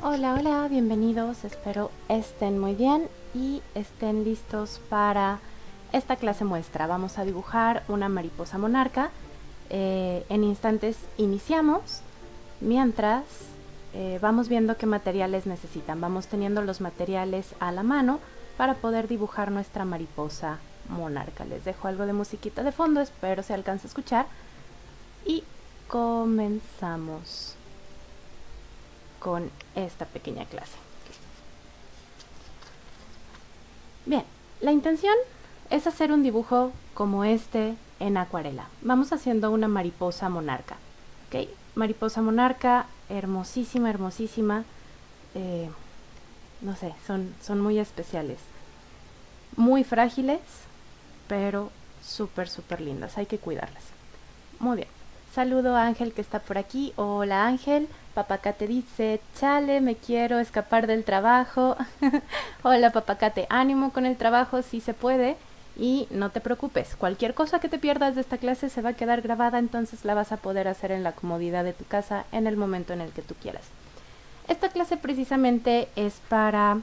Hola, hola, bienvenidos, espero estén muy bien y estén listos para esta clase muestra. Vamos a dibujar una mariposa monarca. En instantes iniciamos, mientras vamos viendo qué materiales necesitan. Vamos teniendo los materiales a la mano para poder dibujar nuestra mariposa monarca. Les dejo algo de musiquita de fondo, espero se alcance a escuchar y comenzamos con esta pequeña clase. Bien, la intención es hacer un dibujo como este en acuarela. Vamos haciendo una mariposa monarca. ¿Okay? Mariposa monarca, hermosísima, hermosísima. No sé, son muy especiales. Muy frágiles, pero súper, súper lindas. Hay que cuidarlas. Muy bien. Saludo a Ángel que está por aquí. Hola Ángel. Papacate dice, chale, me quiero escapar del trabajo. Hola Papacate, ánimo con el trabajo si se puede. Y no te preocupes, cualquier cosa que te pierdas de esta clase se va a quedar grabada, entonces la vas a poder hacer en la comodidad de tu casa en el momento en el que tú quieras. Esta clase precisamente es para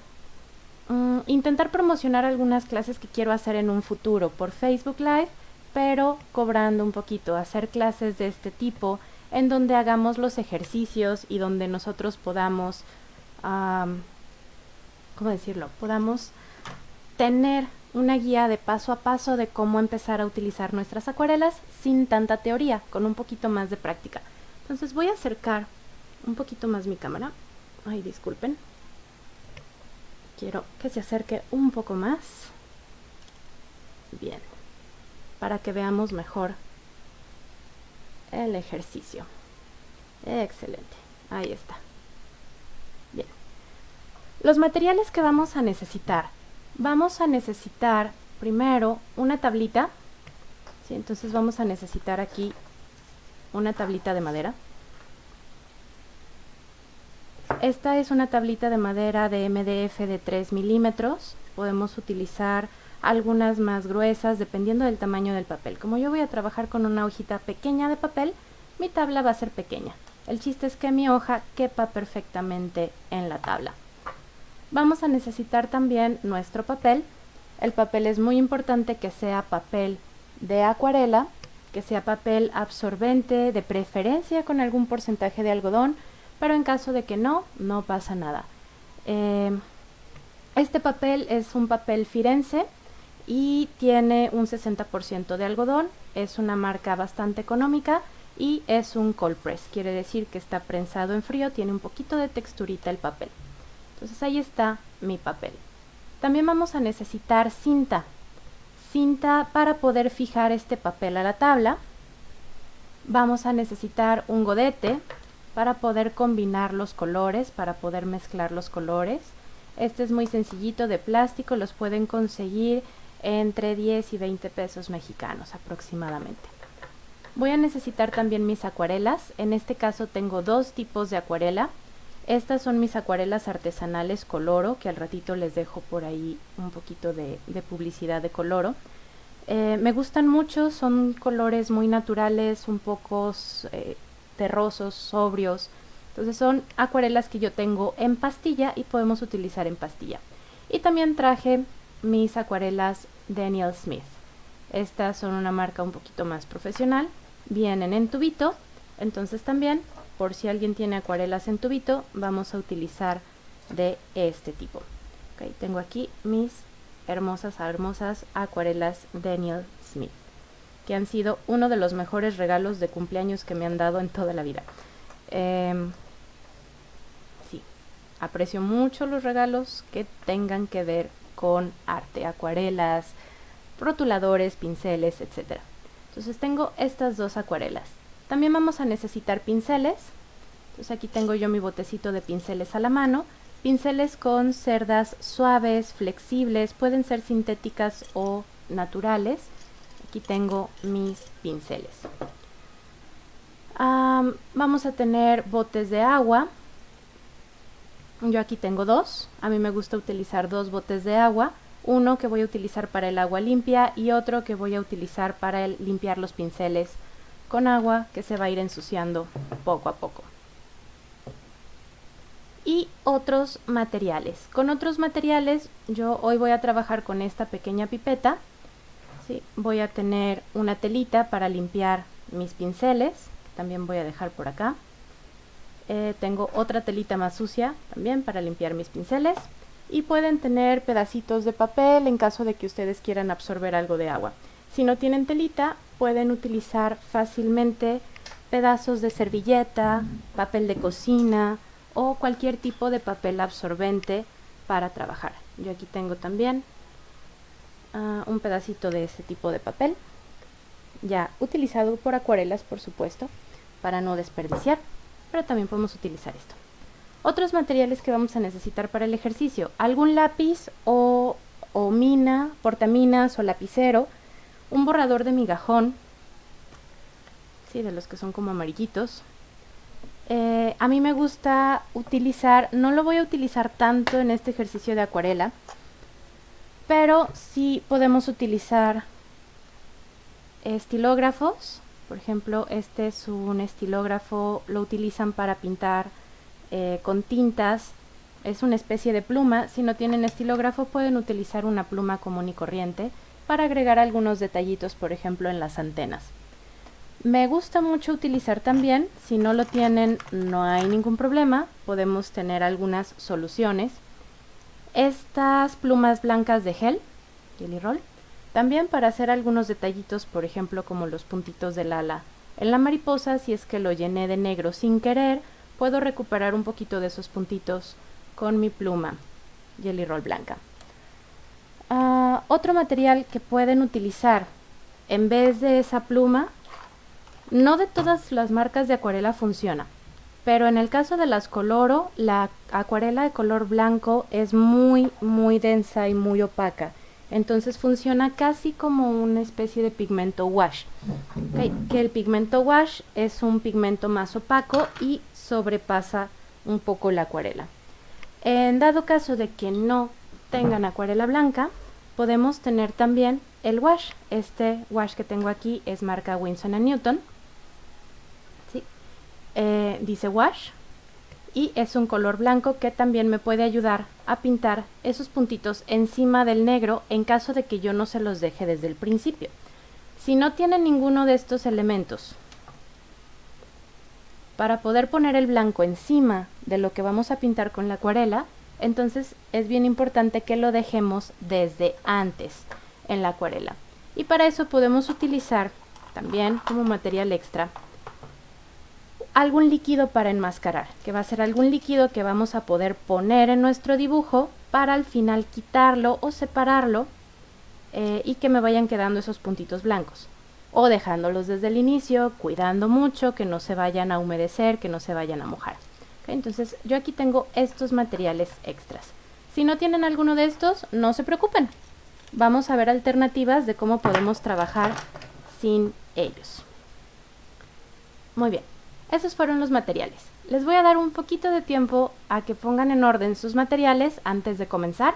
intentar promocionar algunas clases que quiero hacer en un futuro por Facebook Live, pero cobrando un poquito, hacer clases de este tipo en donde hagamos los ejercicios y donde nosotros podamos, ¿cómo decirlo? Podamos tener una guía de paso a paso de cómo empezar a utilizar nuestras acuarelas sin tanta teoría, con un poquito más de práctica. Entonces voy a acercar un poquito más mi cámara. Ay, disculpen. Quiero que se acerque un poco más. Bien, para que veamos mejor el ejercicio. Excelente, ahí está. Bien, los materiales que vamos a necesitar. Vamos a necesitar primero una tablita. ¿Sí? Entonces vamos a necesitar aquí una tablita de madera. Esta es una tablita de madera de MDF de 3 milímetros. Podemos utilizar algunas más gruesas dependiendo del tamaño del papel. Como yo voy a trabajar con una hojita pequeña de papel, mi tabla va a ser pequeña. El chiste es que mi hoja quepa perfectamente en la tabla. Vamos a necesitar también nuestro papel. El papel es muy importante que sea papel de acuarela, que sea papel absorbente, de preferencia con algún porcentaje de algodón, pero en caso de que no, no pasa nada. Este papel es un papel Firenze y tiene un 60% de algodón, es una marca bastante económica y es un cold press, quiere decir que está prensado en frío, tiene un poquito de texturita el papel. Entonces ahí está mi papel. También vamos a necesitar cinta para poder fijar este papel a la tabla. Vamos a necesitar un godete para poder combinar los colores, para poder mezclar los colores. Este es muy sencillito, de plástico, los pueden conseguir entre 10 y 20 pesos mexicanos aproximadamente. Voy a necesitar también mis acuarelas. En este caso tengo dos tipos de acuarela. Estas son mis acuarelas artesanales Coloro, que al ratito les dejo por ahí un poquito de publicidad de Coloro. Me gustan mucho, son colores muy naturales, un poco terrosos, sobrios. Entonces son acuarelas que yo tengo en pastilla y podemos utilizar en pastilla. Y también traje mis acuarelas Daniel Smith. Estas son una marca un poquito más profesional, vienen en tubito, entonces también, por si alguien tiene acuarelas en tubito, vamos a utilizar de este tipo. Okay, tengo aquí mis hermosas acuarelas Daniel Smith, que han sido uno de los mejores regalos de cumpleaños que me han dado en toda la vida. Sí, aprecio mucho los regalos que tengan que ver con arte, acuarelas, rotuladores, pinceles, etc. Entonces tengo estas dos acuarelas. También vamos a necesitar pinceles. Entonces aquí tengo yo mi botecito de pinceles a la mano. Pinceles con cerdas suaves, flexibles, pueden ser sintéticas o naturales. Aquí tengo mis pinceles. Vamos a tener botes de agua. Yo aquí tengo dos. A mí me gusta utilizar dos botes de agua. Uno que voy a utilizar para el agua limpia y otro que voy a utilizar para limpiar los pinceles con agua que se va a ir ensuciando poco a poco. y otros materiales. Con otros materiales yo hoy voy a trabajar con esta pequeña pipeta. ¿Sí? Voy a tener una telita para limpiar mis pinceles, que también voy a dejar por acá. Tengo otra telita más sucia también para limpiar mis pinceles. Y pueden tener pedacitos de papel en caso de que ustedes quieran absorber algo de agua. Si no tienen telita, pueden utilizar fácilmente pedazos de servilleta, papel de cocina o cualquier tipo de papel absorbente para trabajar. Yo aquí tengo también un pedacito de ese tipo de papel, ya utilizado por acuarelas, por supuesto, para no desperdiciar, pero también podemos utilizar esto. Otros materiales que vamos a necesitar para el ejercicio: algún lápiz o mina, portaminas o lapicero, un borrador de migajón, ¿sí? De los que son como amarillitos. A mí me gusta utilizar, no lo voy a utilizar tanto en este ejercicio de acuarela, pero sí podemos utilizar estilógrafos. Por ejemplo, este es un estilógrafo, lo utilizan para pintar con tintas, es una especie de pluma. Si no tienen estilógrafo, pueden utilizar una pluma común y corriente para agregar algunos detallitos, por ejemplo, en las antenas. Me gusta mucho utilizar también, si no lo tienen, no hay ningún problema, podemos tener algunas soluciones. Estas plumas blancas de gel, Jelly Roll, también para hacer algunos detallitos, por ejemplo, como los puntitos del ala en la mariposa. Si es que lo llené de negro sin querer, puedo recuperar un poquito de esos puntitos con mi pluma Jelly Roll blanca. Otro material que pueden utilizar en vez de esa pluma, no de todas las marcas de acuarela funciona, pero en el caso de las Coloro, la acuarela de color blanco es muy densa y muy opaca. Entonces funciona casi como una especie de pigmento wash. Que el pigmento wash es un pigmento más opaco y sobrepasa un poco la acuarela. En dado caso de que no tengan acuarela blanca, podemos tener también el wash. Este wash que tengo aquí es marca Winsor & Newton. ¿Sí? Dice wash. Y es un color blanco que también me puede ayudar a pintar esos puntitos encima del negro en caso de que yo no se los deje desde el principio. Si no tienen ninguno de estos elementos, para poder poner el blanco encima de lo que vamos a pintar con la acuarela, entonces es bien importante que lo dejemos desde antes en la acuarela. Y para eso podemos utilizar también como material extra algún líquido para enmascarar, que va a ser algún líquido que vamos a poder poner en nuestro dibujo para al final quitarlo o separarlo y que me vayan quedando esos puntitos blancos, o dejándolos desde el inicio, cuidando mucho que no se vayan a humedecer, que no se vayan a mojar. ¿Okay? Entonces yo aquí tengo estos materiales extras. Si no tienen alguno de estos, no se preocupen, vamos a ver alternativas de cómo podemos trabajar sin ellos. Muy bien. Esos fueron los materiales. Les voy a dar un poquito de tiempo a que pongan en orden sus materiales antes de comenzar.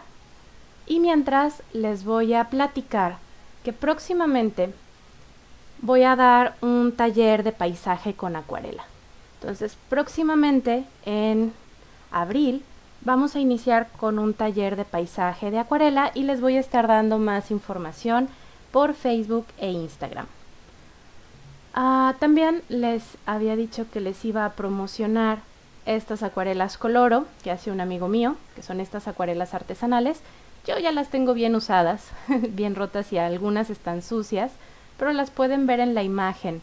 Y mientras les voy a platicar que próximamente voy a dar un taller de paisaje con acuarela. Entonces, próximamente en abril vamos a iniciar con un taller de paisaje de acuarela y les voy a estar dando más información por Facebook e Instagram. También les había dicho que les iba a promocionar estas acuarelas Coloro que hace un amigo mío, que son estas acuarelas artesanales. Yo ya las tengo bien usadas, bien rotas, y algunas están sucias, pero las pueden ver en la imagen.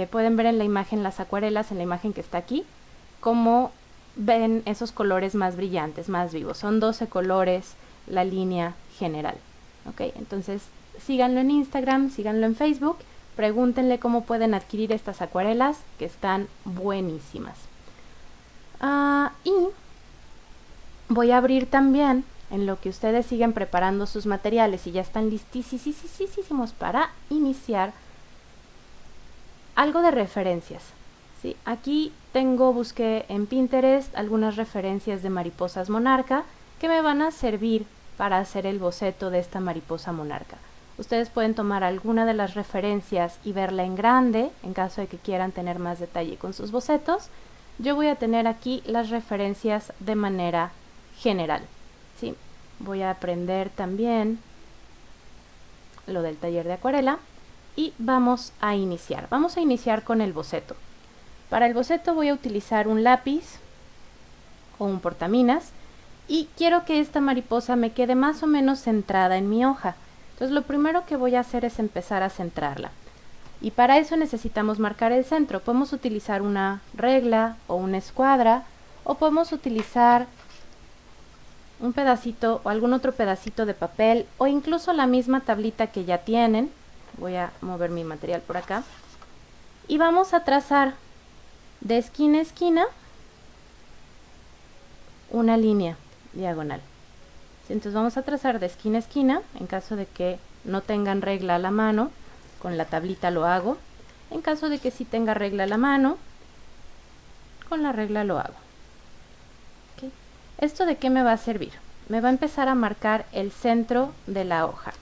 Pueden ver en la imagen las acuarelas, en la imagen que está aquí, cómo ven esos colores más brillantes, más vivos. Son 12 colores la línea general. ¿Okay? Entonces síganlo en Instagram, síganlo en Facebook. Pregúntenle cómo pueden adquirir estas acuarelas, que están buenísimas. Y voy a abrir también, en lo que ustedes siguen preparando sus materiales y ya están listísimos para iniciar, algo de referencias. ¿Sí? Aquí busqué en Pinterest algunas referencias de mariposas monarca que me van a servir para hacer el boceto de esta mariposa monarca. Ustedes pueden tomar alguna de las referencias y verla en grande, en caso de que quieran tener más detalle con sus bocetos. yo voy a tener aquí las referencias de manera general, ¿sí? Voy a aprender también lo del taller de acuarela y vamos a iniciar. Vamos a iniciar con el boceto. Para el boceto voy a utilizar un lápiz o un portaminas y quiero que esta mariposa me quede más o menos centrada en mi hoja. Entonces lo primero que voy a hacer es empezar a centrarla. Y para eso necesitamos marcar el centro. Podemos utilizar una regla o una escuadra, o podemos utilizar un pedacito o algún otro pedacito de papel, o incluso la misma tablita que ya tienen. Voy a mover mi material por acá. Y vamos a trazar de esquina a esquina una línea diagonal. Entonces vamos a trazar de esquina a esquina, en caso de que no tengan regla a la mano, con la tablita lo hago. En caso de que sí tenga regla a la mano, con la regla lo hago. ¿Okay? ¿Esto de qué me va a servir? Me va a empezar a marcar el centro de la hoja.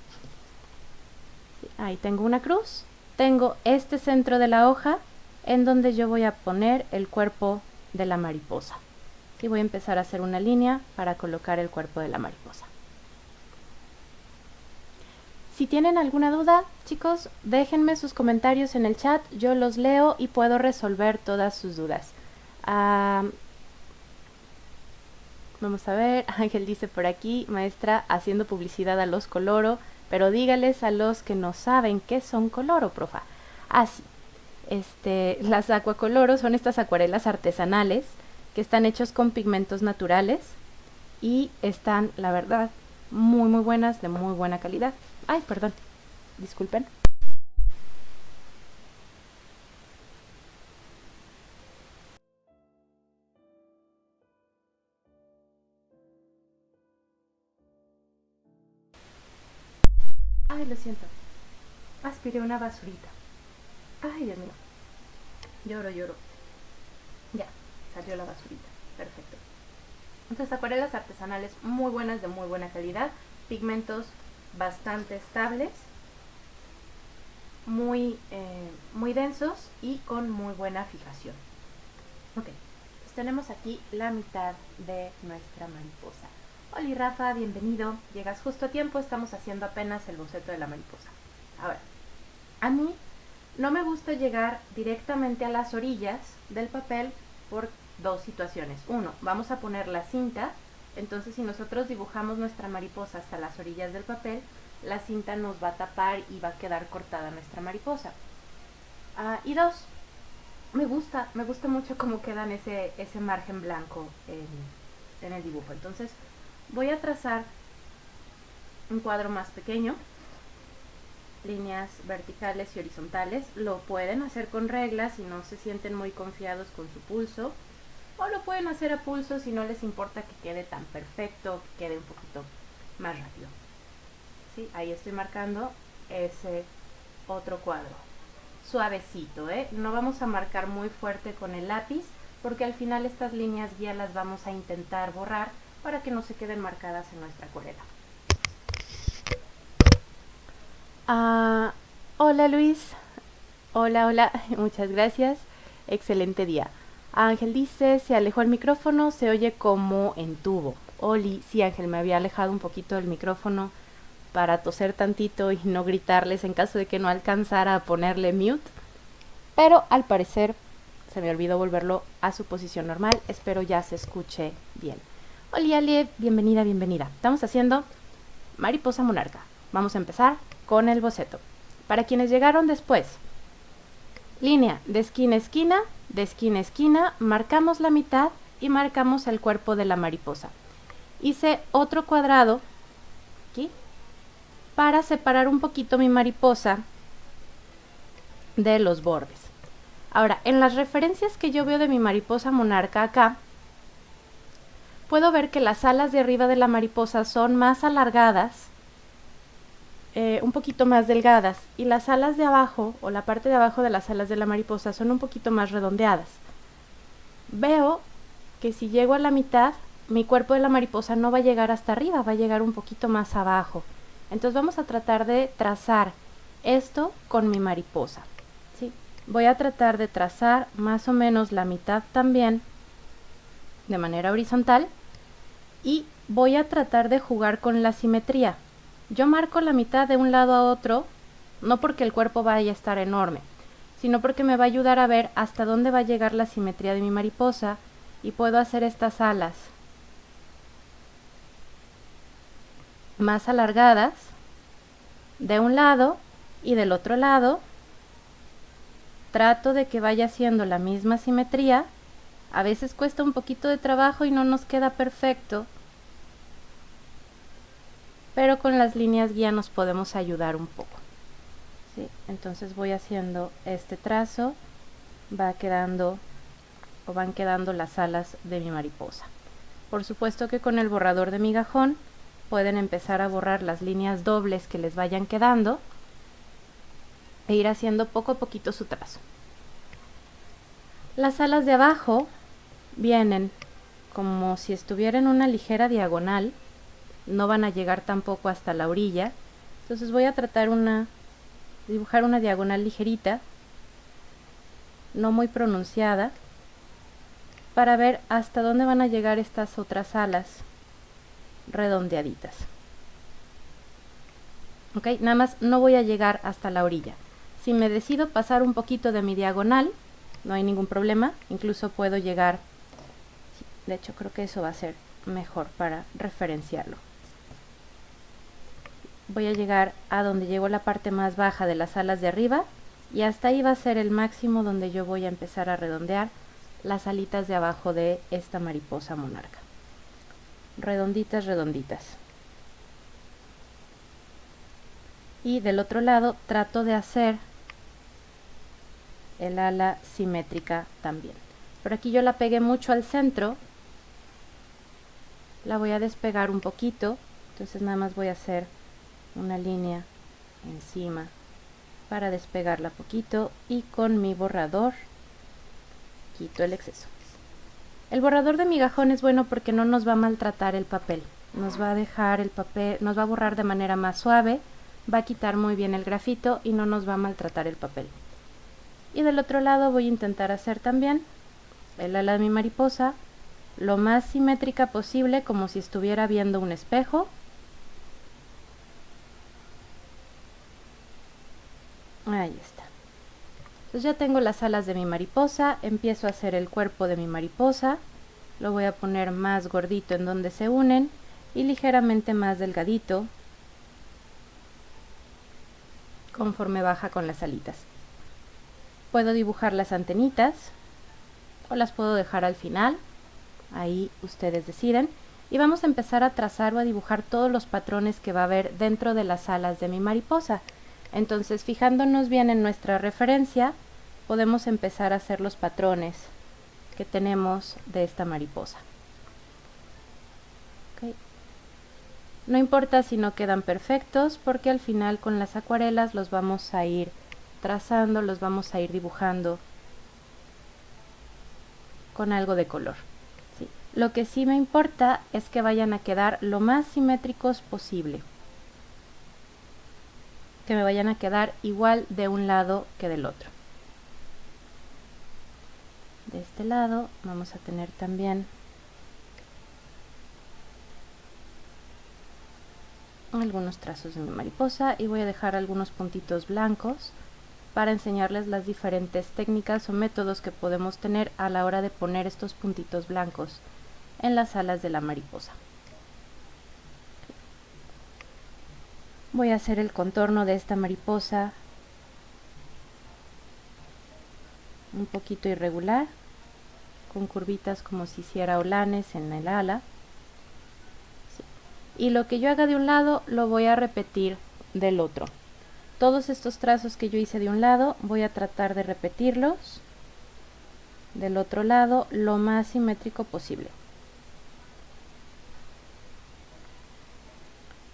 Ahí tengo una cruz. Tengo este centro de la hoja en donde yo voy a poner el cuerpo de la mariposa. Y voy a empezar a hacer una línea para colocar el cuerpo de la mariposa. Si tienen alguna duda, chicos, déjenme sus comentarios en el chat, yo los leo y puedo resolver todas sus dudas. Vamos a ver, Ángel dice por aquí, maestra, haciendo publicidad a los Coloro, pero dígales a los que no saben qué son Coloro, profa. Sí, las acuacoloro son estas acuarelas artesanales que están hechos con pigmentos naturales y están, la verdad, muy buenas, de muy buena calidad. Ay, perdón, disculpen. Ay, lo siento. Aspiré una basurita. Ay, Dios mío. Lloro. Ya, salió la basurita. Perfecto. Entonces, acuarelas artesanales muy buenas, de muy buena calidad. Pigmentos bastante estables, muy densos y con muy buena fijación. Ok, pues tenemos aquí la mitad de nuestra mariposa. Hola Rafa, bienvenido, llegas justo a tiempo, estamos haciendo apenas el boceto de la mariposa. Ahora, a mí no me gusta llegar directamente a las orillas del papel por dos situaciones. Uno, vamos a poner la cinta. Entonces si nosotros dibujamos nuestra mariposa hasta las orillas del papel, la cinta nos va a tapar y va a quedar cortada nuestra mariposa. Y dos, me gusta mucho cómo quedan ese margen blanco en el dibujo. Entonces voy a trazar un cuadro más pequeño, líneas verticales y horizontales. Lo pueden hacer con reglas si no se sienten muy confiados con su pulso, o lo pueden hacer a pulso si no les importa que quede tan perfecto, que quede un poquito más rápido. ¿Sí? Ahí estoy marcando ese otro cuadro. Suavecito, ¿eh? No vamos a marcar muy fuerte con el lápiz, porque al final estas líneas guía las vamos a intentar borrar para que no se queden marcadas en nuestra acuarela. Hola Luis. Hola, muchas gracias. Excelente día. Ángel dice, se alejó el micrófono, se oye como en tubo. Oli, sí Ángel, me había alejado un poquito del micrófono para toser tantito y no gritarles en caso de que no alcanzara a ponerle mute. Pero al parecer se me olvidó volverlo a su posición normal. Espero ya se escuche bien. Hola Ale, bienvenida. Estamos haciendo mariposa monarca. Vamos a empezar con el boceto. Para quienes llegaron después, línea de esquina a esquina, marcamos la mitad y marcamos el cuerpo de la mariposa. Hice otro cuadrado aquí para separar un poquito mi mariposa de los bordes. Ahora, en las referencias que yo veo de mi mariposa monarca acá, puedo ver que las alas de arriba de la mariposa son más alargadas, un poquito más delgadas, y las alas de abajo, o la parte de abajo de las alas de la mariposa, son un poquito más redondeadas. Veo que si llego a la mitad, mi cuerpo de la mariposa no va a llegar hasta arriba, va a llegar un poquito más abajo. Entonces vamos a tratar de trazar esto con mi mariposa, ¿sí? Voy a tratar de trazar más o menos la mitad también de manera horizontal y voy a tratar de jugar con la simetría. Yo marco la mitad de un lado a otro, no porque el cuerpo vaya a estar enorme, sino porque me va a ayudar a ver hasta dónde va a llegar la simetría de mi mariposa y puedo hacer estas alas más alargadas de un lado y del otro lado. Trato de que vaya haciendo la misma simetría. A veces cuesta un poquito de trabajo y no nos queda perfecto, pero con las líneas guía nos podemos ayudar un poco. ¿Sí? Entonces voy haciendo este trazo, van quedando las alas de mi mariposa. Por supuesto que con el borrador de migajón pueden empezar a borrar las líneas dobles que les vayan quedando e ir haciendo poco a poquito su trazo. Las alas de abajo vienen como si estuviera en una ligera diagonal, no van a llegar tampoco hasta la orilla, entonces voy a tratar dibujar una diagonal ligerita, no muy pronunciada, para ver hasta dónde van a llegar estas otras alas redondeaditas. Ok, nada más no voy a llegar hasta la orilla. Si me decido pasar un poquito de mi diagonal, no hay ningún problema, incluso puedo llegar, de hecho creo que eso va a ser mejor para referenciarlo. Voy a llegar a donde llegó la parte más baja de las alas de arriba y hasta ahí va a ser el máximo donde yo voy a empezar a redondear las alitas de abajo de esta mariposa monarca. Redonditas, redonditas. Y del otro lado trato de hacer el ala simétrica también. Pero aquí yo la pegué mucho al centro, la voy a despegar un poquito, entonces nada más voy a hacer una línea encima para despegarla poquito y con mi borrador quito el exceso. El borrador de migajón es bueno porque no nos va a maltratar el papel, nos va a dejar el papel, nos va a borrar de manera más suave, va a quitar muy bien el grafito y no nos va a maltratar el papel. Y del otro lado voy a intentar hacer también el ala de mi mariposa lo más simétrica posible, como si estuviera viendo un espejo. Ahí está. Entonces ya tengo las alas de mi mariposa, empiezo a hacer el cuerpo de mi mariposa, lo voy a poner más gordito en donde se unen y ligeramente más delgadito conforme baja con las alitas. Puedo dibujar las antenitas o las puedo dejar al final, ahí ustedes deciden, y vamos a empezar a trazar o a dibujar todos los patrones que va a haber dentro de las alas de mi mariposa. Entonces, fijándonos bien en nuestra referencia, podemos empezar a hacer los patrones que tenemos de esta mariposa. Okay. No importa si no quedan perfectos, porque al final con las acuarelas los vamos a ir trazando, los vamos a ir dibujando con algo de color. ¿Sí? Lo que sí me importa es que vayan a quedar lo más simétricos posible. Que me vayan a quedar igual de un lado que del otro. De este lado vamos a tener también algunos trazos de mi mariposa y voy a dejar algunos puntitos blancos para enseñarles las diferentes técnicas o métodos que podemos tener a la hora de poner estos puntitos blancos en las alas de la mariposa. Voy a hacer el contorno de esta mariposa un poquito irregular, con curvitas como si hiciera olanes en el ala. Sí. Y lo que yo haga de un lado lo voy a repetir del otro. Todos estos trazos que yo hice de un lado voy a tratar de repetirlos del otro lado lo más simétrico posible.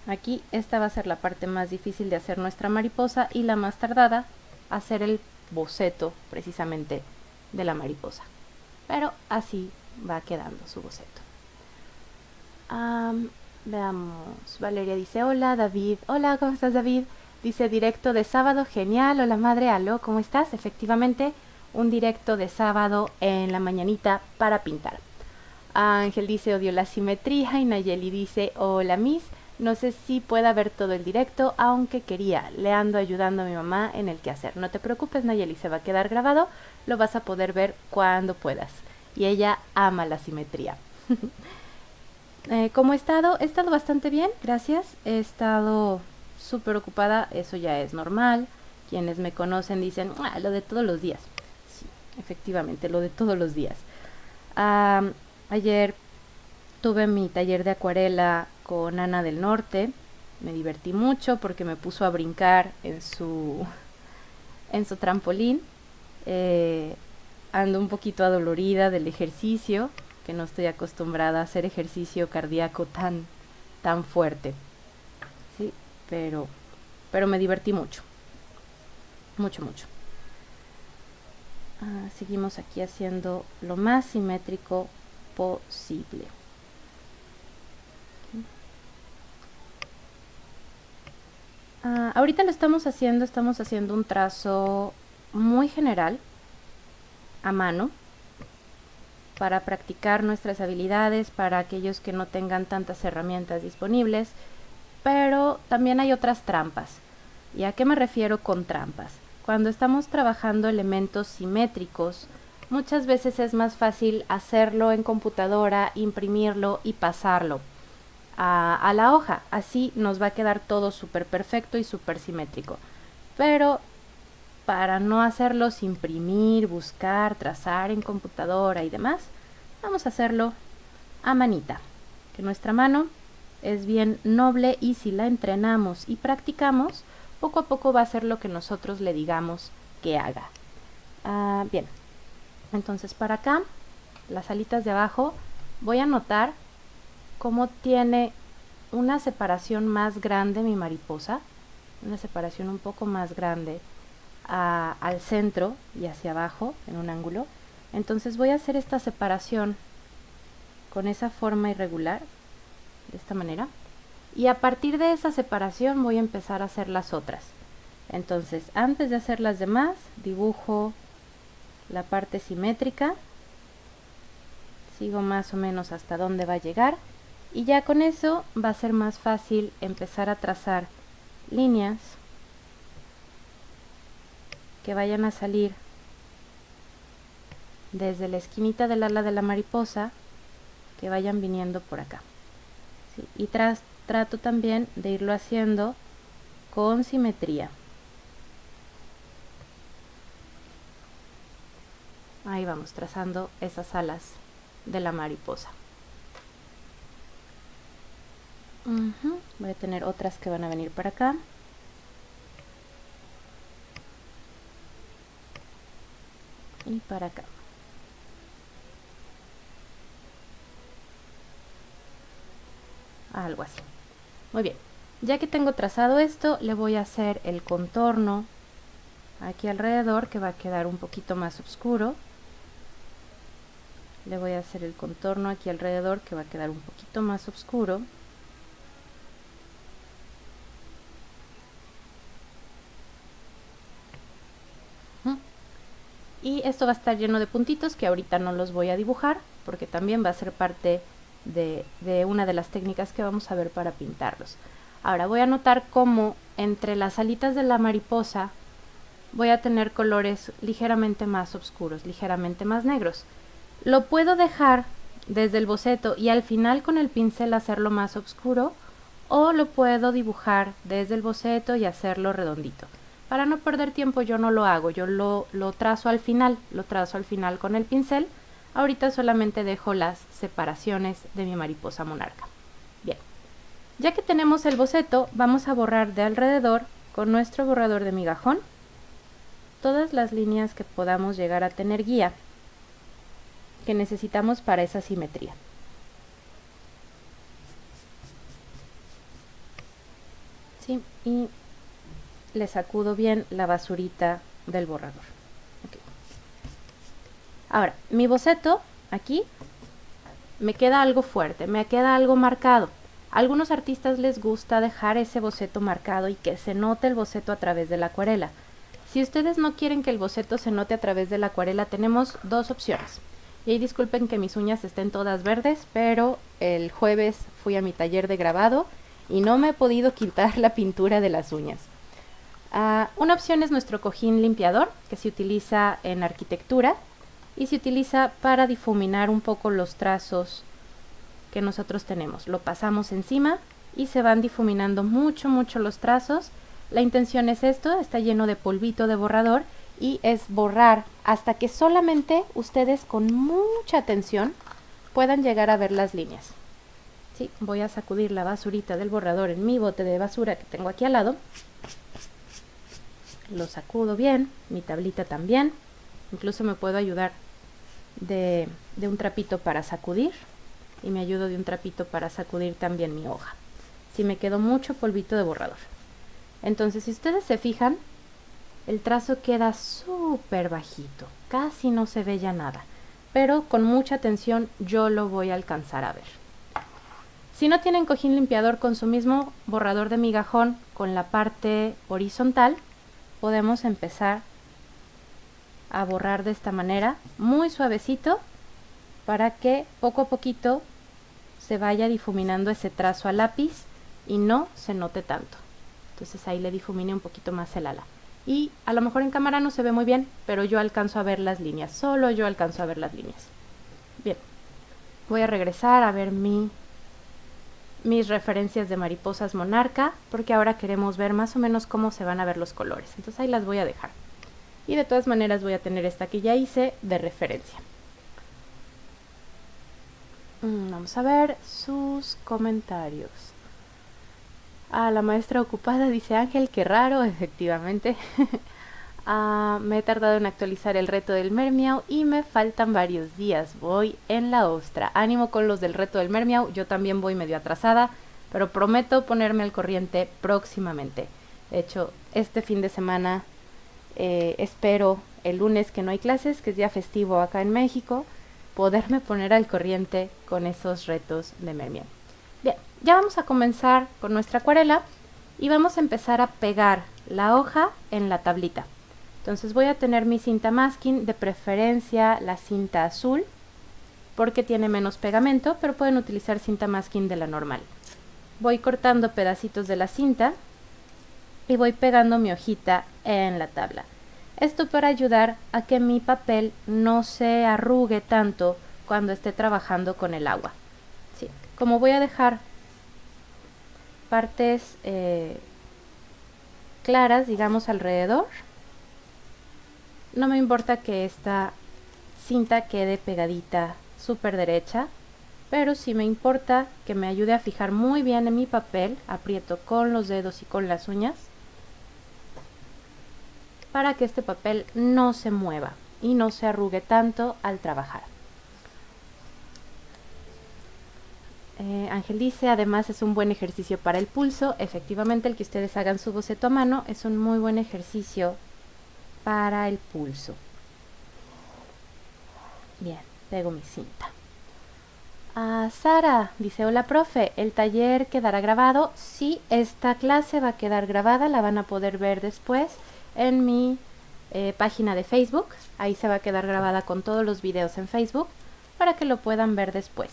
Aquí esta va a ser la parte más difícil de hacer nuestra mariposa y la más tardada, hacer el boceto precisamente de la mariposa. Pero así va quedando su boceto. Veamos, Valeria dice hola, David, hola, ¿cómo estás, David? Dice directo de sábado, genial. Hola madre, aló, ¿cómo estás? Efectivamente, un directo de sábado en la mañanita para pintar. Ángel dice, odio la simetría. Y Nayeli dice, hola Miss, no sé si pueda ver todo el directo, aunque quería. Le ando ayudando a mi mamá en el quehacer. No te preocupes, Nayeli, se va a quedar grabado. Lo vas a poder ver cuando puedas. Y ella ama la simetría. ¿Cómo he estado? He estado bastante bien, gracias. He estado súper ocupada, eso ya es normal. Quienes me conocen dicen, lo de todos los días. Sí, efectivamente, lo de todos los días. Ayer tuve mi taller de acuarela con Ana del Norte. Me divertí mucho porque me puso a brincar en su trampolín. Ando un poquito adolorida del ejercicio, que no estoy acostumbrada a hacer ejercicio cardíaco tan fuerte. Sí, pero me divertí mucho. Mucho. Seguimos aquí haciendo lo más simétrico posible. Ahorita lo estamos haciendo un trazo muy general, a mano, para practicar nuestras habilidades, para aquellos que no tengan tantas herramientas disponibles, pero también hay otras trampas. ¿Y a qué me refiero con trampas? Cuando estamos trabajando elementos simétricos, muchas veces es más fácil hacerlo en computadora, imprimirlo y pasarlo a la hoja. Así nos va a quedar todo súper perfecto y súper simétrico. Pero para no hacerlos imprimir, buscar, trazar en computadora y demás, vamos a hacerlo a manita. Que nuestra mano es bien noble y si la entrenamos y practicamos, poco a poco va a hacer lo que nosotros le digamos que haga. Bien, entonces para acá, las alitas de abajo, voy a notar cómo tiene una separación más grande mi mariposa, una separación un poco más grande al centro y hacia abajo en un ángulo. Entonces voy a hacer esta separación con esa forma irregular, de esta manera, y a partir de esa separación voy a empezar a hacer las otras. Entonces, antes de hacer las demás, dibujo la parte simétrica, sigo más o menos hasta donde va a llegar, y ya con eso va a ser más fácil empezar a trazar líneas que vayan a salir desde la esquinita del ala de la mariposa, que vayan viniendo por acá. ¿Sí? Y trato también de irlo haciendo con simetría. Ahí vamos trazando esas alas de la mariposa. Voy a tener otras que van a venir para acá. Y para acá. Algo así. Muy bien. Ya que tengo trazado esto, le voy a hacer el contorno aquí alrededor, que va a quedar un poquito más oscuro. Le voy a hacer el contorno aquí alrededor, que va a quedar un poquito más oscuro. Y esto va a estar lleno de puntitos que ahorita no los voy a dibujar, porque también va a ser parte de una de las técnicas que vamos a ver para pintarlos. Ahora voy a notar cómo entre las alitas de la mariposa voy a tener colores ligeramente más oscuros, ligeramente más negros. Lo puedo dejar desde el boceto y al final con el pincel hacerlo más oscuro, o lo puedo dibujar desde el boceto y hacerlo redondito. Para no perder tiempo yo no lo hago, yo lo trazo al final, con el pincel. Ahorita solamente dejo las separaciones de mi mariposa monarca. Bien, ya que tenemos el boceto, vamos a borrar de alrededor con nuestro borrador de migajón todas las líneas que podamos llegar a tener guía, que necesitamos para esa simetría. ¿Sí? Y le sacudo bien la basurita del borrador. Okay. Ahora, mi boceto aquí me queda algo fuerte, me queda algo marcado. A algunos artistas les gusta dejar ese boceto marcado y que se note el boceto a través de la acuarela. Si ustedes no quieren que el boceto se note a través de la acuarela, tenemos dos opciones. Y ahí disculpen que mis uñas estén todas verdes, pero el jueves fui a mi taller de grabado y no me he podido quitar la pintura de las uñas. Una opción es nuestro cojín limpiador, que se utiliza en arquitectura y se utiliza para difuminar un poco los trazos que nosotros tenemos. Lo pasamos encima y se van difuminando mucho los trazos. La intención es esto, está lleno de polvito de borrador y es borrar hasta que solamente ustedes con mucha atención puedan llegar a ver las líneas. Sí, voy a sacudir la basurita del borrador en mi bote de basura que tengo aquí al lado. Lo sacudo bien, mi tablita también. Incluso me puedo ayudar de un trapito para sacudir. Y me ayudo de un trapito para sacudir también mi hoja. Si me quedó mucho polvito de borrador. Entonces, si ustedes se fijan, el trazo queda súper bajito. Casi no se ve ya nada. Pero con mucha atención yo lo voy a alcanzar a ver. Si no tienen cojín limpiador con su mismo borrador de migajón con la parte horizontal, podemos empezar a borrar de esta manera, muy suavecito, para que poco a poquito se vaya difuminando ese trazo a lápiz y no se note tanto. Entonces ahí le difumine un poquito más el ala. Y a lo mejor en cámara no se ve muy bien, pero yo alcanzo a ver las líneas, solo yo alcanzo a ver las líneas. Bien, voy a regresar a ver mis referencias de mariposas monarca, porque ahora queremos ver más o menos cómo se van a ver los colores. Entonces ahí las voy a dejar. Y de todas maneras voy a tener esta que ya hice de referencia. Vamos a ver sus comentarios. La maestra ocupada, dice Ángel, qué raro, efectivamente. Me he tardado en actualizar el reto del Mermiau y me faltan varios días. Voy en la ostra. Ánimo con los del reto del Mermiau. Yo también voy medio atrasada, pero prometo ponerme al corriente próximamente. De hecho, este fin de semana espero el lunes que no hay clases, que es día festivo acá en México, poderme poner al corriente con esos retos de Mermiau. Bien, ya vamos a comenzar con nuestra acuarela y vamos a empezar a pegar la hoja en la tablita. Entonces voy a tener mi cinta masking, de preferencia la cinta azul, porque tiene menos pegamento, pero pueden utilizar cinta masking de la normal. Voy cortando pedacitos de la cinta y voy pegando mi hojita en la tabla. Esto para ayudar a que mi papel no se arrugue tanto cuando esté trabajando con el agua. Sí, como voy a dejar partes claras, digamos, alrededor, no me importa que esta cinta quede pegadita súper derecha, pero sí me importa que me ayude a fijar muy bien en mi papel. Aprieto con los dedos y con las uñas para que este papel no se mueva y no se arrugue tanto al trabajar. Ángel dice, además es un buen ejercicio para el pulso. Efectivamente, el que ustedes hagan su boceto a mano es un muy buen ejercicio para el pulso. Bien, pego mi cinta. Sara dice, hola profe, ¿el taller quedará grabado? Sí, esta clase va a quedar grabada, la van a poder ver después en mi página de Facebook. Ahí se va a quedar grabada con todos los videos en Facebook para que lo puedan ver después.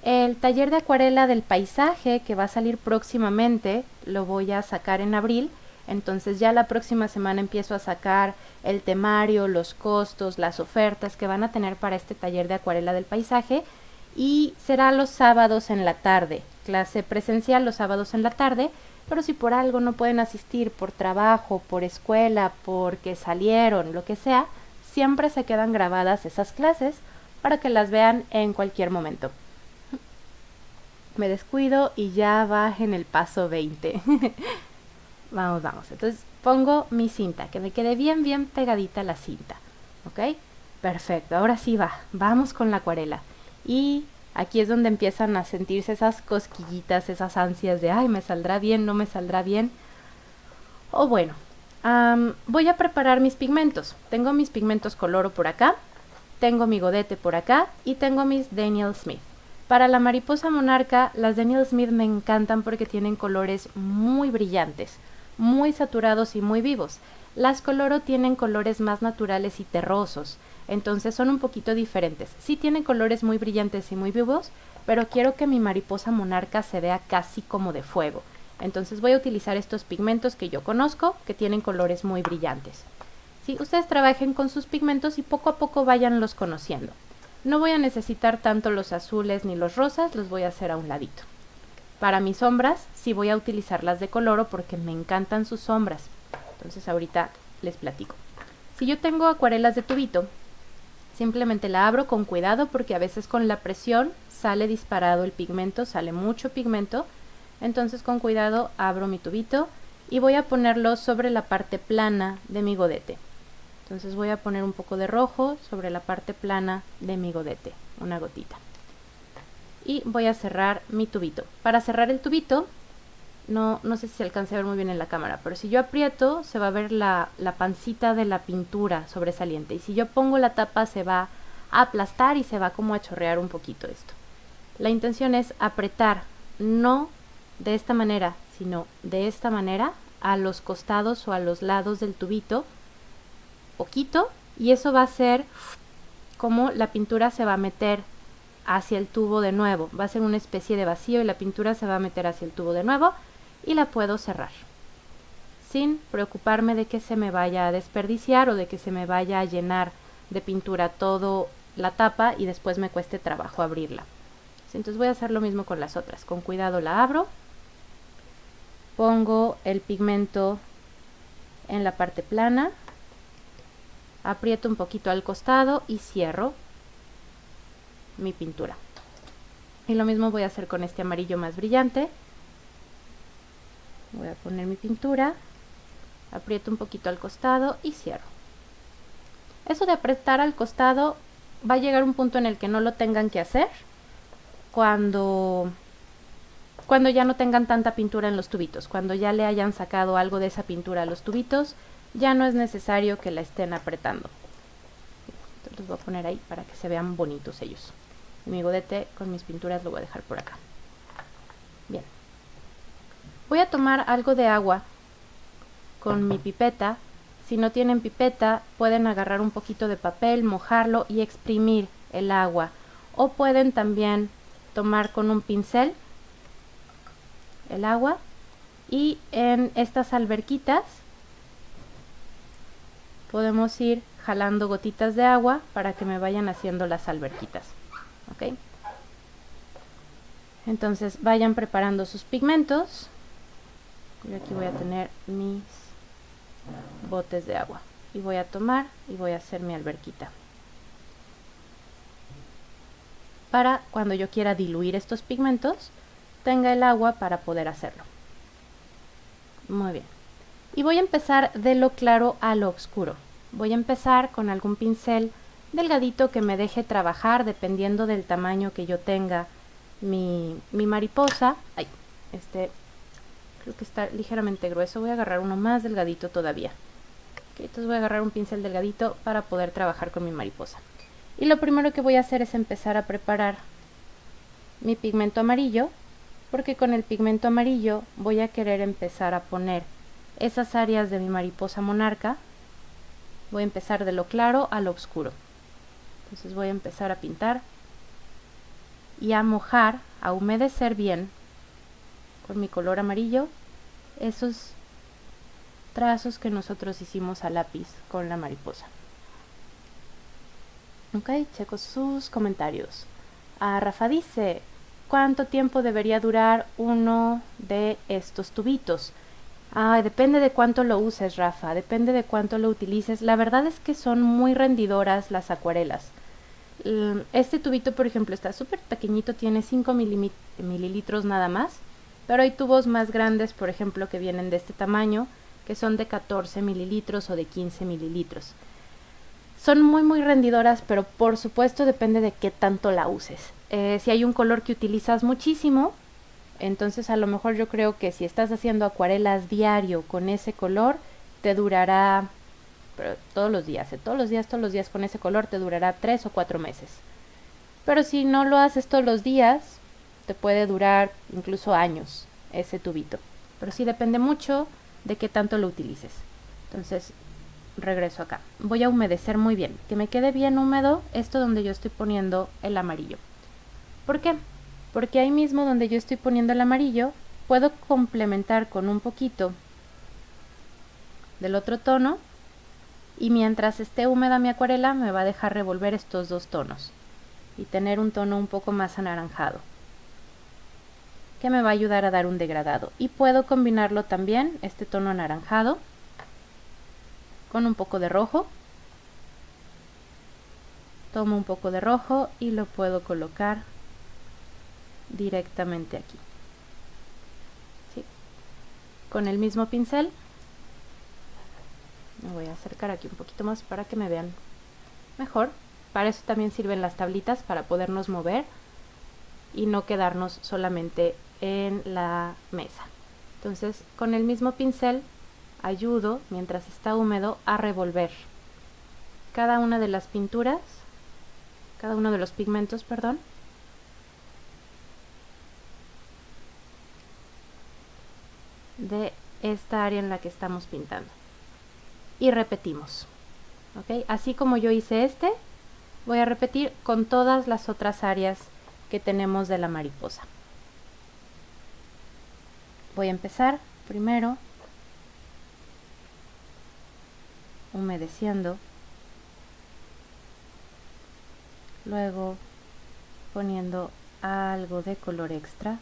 El taller de acuarela del paisaje que va a salir próximamente lo voy a sacar en abril. Entonces ya la próxima semana empiezo a sacar el temario, los costos, las ofertas que van a tener para este taller de acuarela del paisaje. Y será los sábados en la tarde, clase presencial los sábados en la tarde. Pero si por algo no pueden asistir, por trabajo, por escuela, porque salieron, lo que sea, siempre se quedan grabadas esas clases para que las vean en cualquier momento. Me descuido y ya va en el paso 20. Vamos. Entonces pongo mi cinta, que me quede bien pegadita la cinta. ¿Ok? Perfecto, ahora sí vamos con la acuarela. Y aquí es donde empiezan a sentirse esas cosquillitas, esas ansias de, ay, ¿me saldrá bien? ¿No me saldrá bien? O bueno, voy a preparar mis pigmentos. Tengo mis pigmentos coloro por acá, tengo mi godete por acá y tengo mis Daniel Smith. Para la mariposa monarca, las de Neil Smith me encantan porque tienen colores muy brillantes, muy saturados y muy vivos. Las Coloro tienen colores más naturales y terrosos, entonces son un poquito diferentes. Sí tienen colores muy brillantes y muy vivos, pero quiero que mi mariposa monarca se vea casi como de fuego. Entonces voy a utilizar estos pigmentos que yo conozco, que tienen colores muy brillantes. ¿Sí? Ustedes trabajen con sus pigmentos y poco a poco vayanlos conociendo. No voy a necesitar tanto los azules ni los rosas, los voy a hacer a un ladito. Para mis sombras, sí voy a utilizar las de Coloro porque me encantan sus sombras. Entonces ahorita les platico. Si yo tengo acuarelas de tubito, simplemente la abro con cuidado porque a veces con la presión sale disparado el pigmento, sale mucho pigmento. Entonces con cuidado abro mi tubito y voy a ponerlo sobre la parte plana de mi godete. Entonces voy a poner un poco de rojo sobre la parte plana de mi godete, una gotita. Y voy a cerrar mi tubito. Para cerrar el tubito, no sé si se alcance a ver muy bien en la cámara, pero si yo aprieto se va a ver la pancita de la pintura sobresaliente. Y si yo pongo la tapa se va a aplastar y se va como a chorrear un poquito esto. La intención es apretar, no de esta manera, sino de esta manera, a los costados o a los lados del tubito, poquito, y eso va a ser como la pintura se va a meter hacia el tubo de nuevo. Va a ser una especie de vacío y la pintura se va a meter hacia el tubo de nuevo y la puedo cerrar sin preocuparme de que se me vaya a desperdiciar o de que se me vaya a llenar de pintura todo la tapa y después me cueste trabajo abrirla. Entonces voy a hacer lo mismo con las otras. Con cuidado la abro, pongo el pigmento en la parte plana, aprieto un poquito al costado y cierro mi pintura. Y lo mismo voy a hacer con este amarillo más brillante. Voy a poner mi pintura, aprieto un poquito al costado y cierro. Eso de apretar al costado va a llegar un punto en el que no lo tengan que hacer cuando ya no tengan tanta pintura en los tubitos, cuando ya le hayan sacado algo de esa pintura a los tubitos, ya no es necesario que la estén apretando. Entonces los voy a poner ahí para que se vean bonitos ellos. Y mi godete con mis pinturas lo voy a dejar por acá. Bien. Voy a tomar algo de agua con mi pipeta. Si no tienen pipeta, pueden agarrar un poquito de papel, mojarlo y exprimir el agua. O pueden también tomar con un pincel el agua y en estas alberquitas podemos ir jalando gotitas de agua para que me vayan haciendo las alberquitas. ¿Ok? Entonces vayan preparando sus pigmentos. Yo aquí voy a tener mis botes de agua y voy a tomar y voy a hacer mi alberquita. Para cuando yo quiera diluir estos pigmentos, tenga el agua para poder hacerlo. Muy bien. Y voy a empezar de lo claro a lo oscuro. Voy a empezar con algún pincel delgadito que me deje trabajar dependiendo del tamaño que yo tenga mi mariposa. Ay, creo que está ligeramente grueso. Voy a agarrar uno más delgadito todavía. Okay, entonces voy a agarrar un pincel delgadito para poder trabajar con mi mariposa. Y lo primero que voy a hacer es empezar a preparar mi pigmento amarillo, porque con el pigmento amarillo voy a querer empezar a poner esas áreas de mi mariposa monarca. Voy a empezar de lo claro a lo oscuro. Entonces voy a empezar a pintar y a mojar, a humedecer bien con mi color amarillo esos trazos que nosotros hicimos a lápiz con la mariposa. Ok, checo sus comentarios. Rafa dice, ¿cuánto tiempo debería durar uno de estos tubitos? Depende de cuánto lo uses, Rafa, depende de cuánto lo utilices. La verdad es que son muy rendidoras las acuarelas. Este tubito, por ejemplo, está súper pequeñito, tiene 5 mililitros nada más, pero hay tubos más grandes, por ejemplo, que vienen de este tamaño, que son de 14 mililitros o de 15 mililitros. Son muy rendidoras, pero por supuesto depende de qué tanto la uses. Si hay un color que utilizas muchísimo, entonces a lo mejor yo creo que si estás haciendo acuarelas diario con ese color, te durará, pero todos los días con ese color te durará 3 o 4 meses. Pero si no lo haces todos los días, te puede durar incluso años ese tubito. Pero sí depende mucho de qué tanto lo utilices. Entonces, regreso acá. Voy a humedecer muy bien, que me quede bien húmedo esto donde yo estoy poniendo el amarillo. ¿Por qué? Porque ahí mismo donde yo estoy poniendo el amarillo, puedo complementar con un poquito del otro tono, y mientras esté húmeda mi acuarela me va a dejar revolver estos dos tonos y tener un tono un poco más anaranjado, que me va a ayudar a dar un degradado. Y puedo combinarlo también, este tono anaranjado, con un poco de rojo. Tomo un poco de rojo y lo puedo colocar directamente aquí. ¿Sí? Con el mismo pincel, me voy a acercar aquí un poquito más para que me vean mejor. Para eso también sirven las tablitas, para podernos mover y no quedarnos solamente en la mesa. Entonces, con el mismo pincel ayudo, mientras está húmedo, a revolver cada una de las pinturas, cada uno de los pigmentos, perdón, de esta área en la que estamos pintando. Y repetimos, ¿ok? Así como yo hice este, voy a repetir con todas las otras áreas que tenemos de la mariposa. Voy a empezar primero humedeciendo, luego poniendo algo de color extra,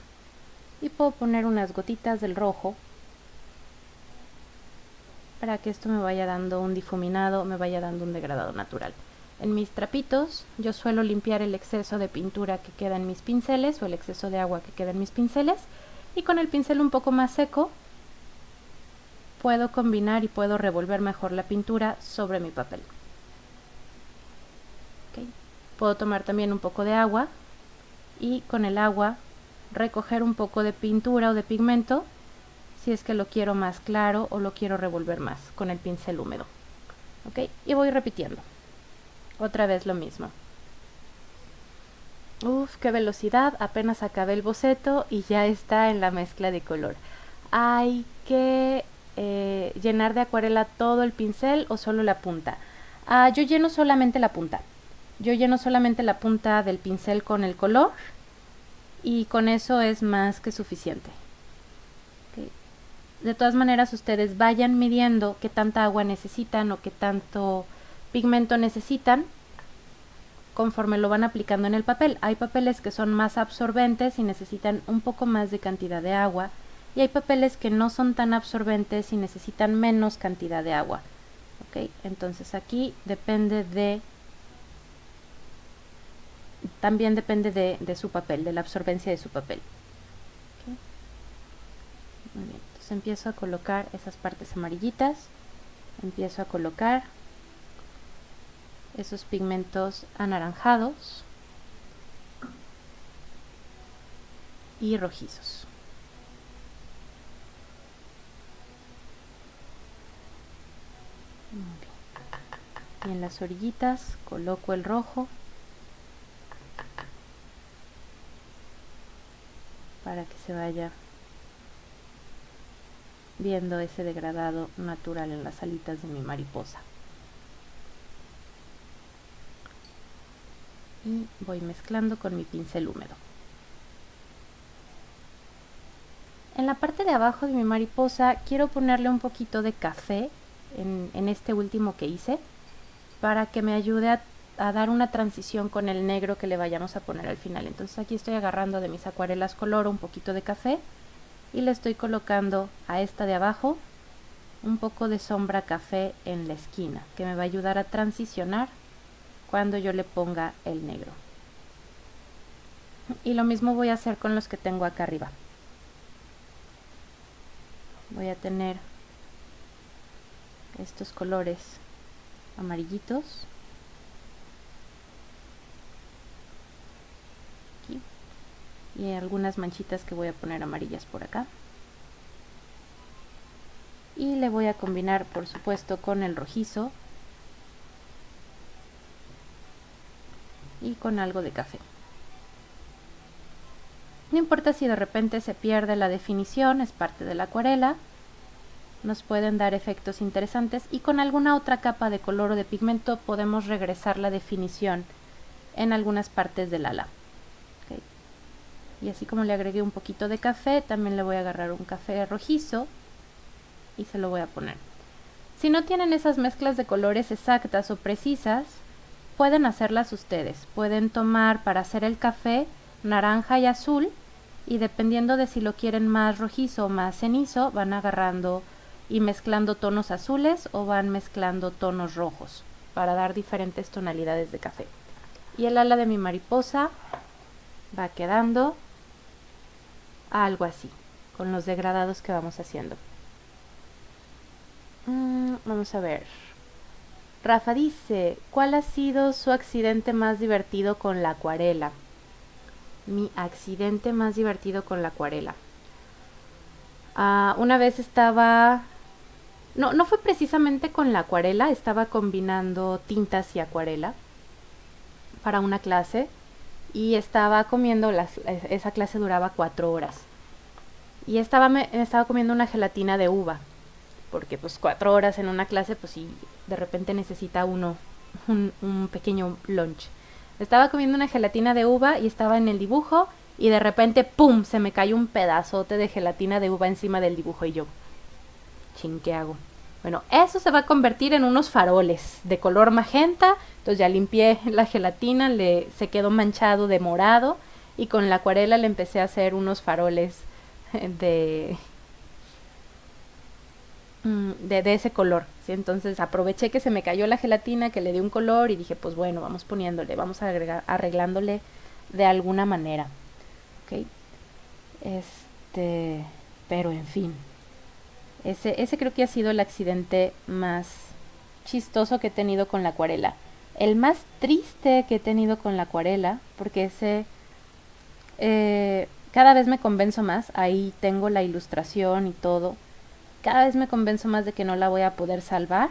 y puedo poner unas gotitas del rojo para que esto me vaya dando un difuminado, me vaya dando un degradado natural. En mis trapitos yo suelo limpiar el exceso de pintura que queda en mis pinceles o el exceso de agua que queda en mis pinceles, y con el pincel un poco más seco puedo combinar y puedo revolver mejor la pintura sobre mi papel. ¿Okay? Puedo tomar también un poco de agua y con el agua recoger un poco de pintura o de pigmento si es que lo quiero más claro o lo quiero revolver más con el pincel húmedo. ¿Ok? Y voy repitiendo. Otra vez lo mismo. Uf, qué velocidad, apenas acabé el boceto y ya está en la mezcla de color. Hay que llenar de acuarela todo el pincel o solo la punta. Yo lleno solamente la punta. Yo lleno solamente la punta del pincel con el color y con eso es más que suficiente. Okay. De todas maneras, ustedes vayan midiendo qué tanta agua necesitan o qué tanto pigmento necesitan conforme lo van aplicando en el papel. Hay papeles que son más absorbentes y necesitan un poco más de cantidad de agua, y hay papeles que no son tan absorbentes y necesitan menos cantidad de agua. ¿Okay? Entonces aquí también depende de su papel, de la absorbencia de su papel. ¿Okay? Muy bien, entonces empiezo a colocar esas partes amarillitas, empiezo a colocar esos pigmentos anaranjados y rojizos. Muy bien. Y en las orillitas coloco el rojo para que se vaya viendo ese degradado natural en las alitas de mi mariposa. Y voy mezclando con mi pincel húmedo. En la parte de abajo de mi mariposa quiero ponerle un poquito de café en este último que hice, para que me ayude a dar una transición con el negro que le vayamos a poner al final. Entonces aquí estoy agarrando de mis acuarelas color un poquito de café y le estoy colocando a esta de abajo un poco de sombra café en la esquina, que me va a ayudar a transicionar cuando yo le ponga el negro. Y lo mismo voy a hacer con los que tengo acá arriba. Voy a tener estos colores amarillitos aquí, y algunas manchitas que voy a poner amarillas por acá, y le voy a combinar por supuesto con el rojizo y con algo de café. No importa si de repente se pierde la definición, es parte de la acuarela. Nos pueden dar efectos interesantes y con alguna otra capa de color o de pigmento podemos regresar la definición en algunas partes del ala. Okay. Y así como le agregué un poquito de café, también le voy a agarrar un café rojizo y se lo voy a poner. Si no tienen esas mezclas de colores exactas o precisas, pueden hacerlas ustedes. Pueden tomar para hacer el café naranja y azul y dependiendo de si lo quieren más rojizo o más cenizo, van agarrando y mezclando tonos azules o van mezclando tonos rojos para dar diferentes tonalidades de café. Y el ala de mi mariposa va quedando algo así, con los degradados que vamos haciendo. Vamos a ver. Rafa dice, ¿cuál ha sido su accidente más divertido con la acuarela? Mi accidente más divertido con la acuarela. Una vez estaba... No fue precisamente con la acuarela, estaba combinando tintas y acuarela para una clase y estaba comiendo, esa clase duraba 4 horas y estaba comiendo una gelatina de uva, porque pues 4 horas en una clase, pues sí, de repente necesita uno un pequeño lunch. Estaba comiendo una gelatina de uva y estaba en el dibujo y de repente, ¡pum!, se me cayó un pedazote de gelatina de uva encima del dibujo y yo, chin, ¿qué hago? Bueno, eso se va a convertir en unos faroles de color magenta. Entonces ya limpié la gelatina, se quedó manchado de morado y con la acuarela le empecé a hacer unos faroles de ese color, ¿sí? Entonces aproveché que se me cayó la gelatina, que le di un color y dije, pues bueno, vamos poniéndole, vamos arreglándole de alguna manera. ¿Okay? Pero en fin. Ese creo que ha sido el accidente más chistoso que he tenido con la acuarela. El más triste que he tenido con la acuarela, porque cada vez me convenzo más, ahí tengo la ilustración y todo, cada vez me convenzo más de que no la voy a poder salvar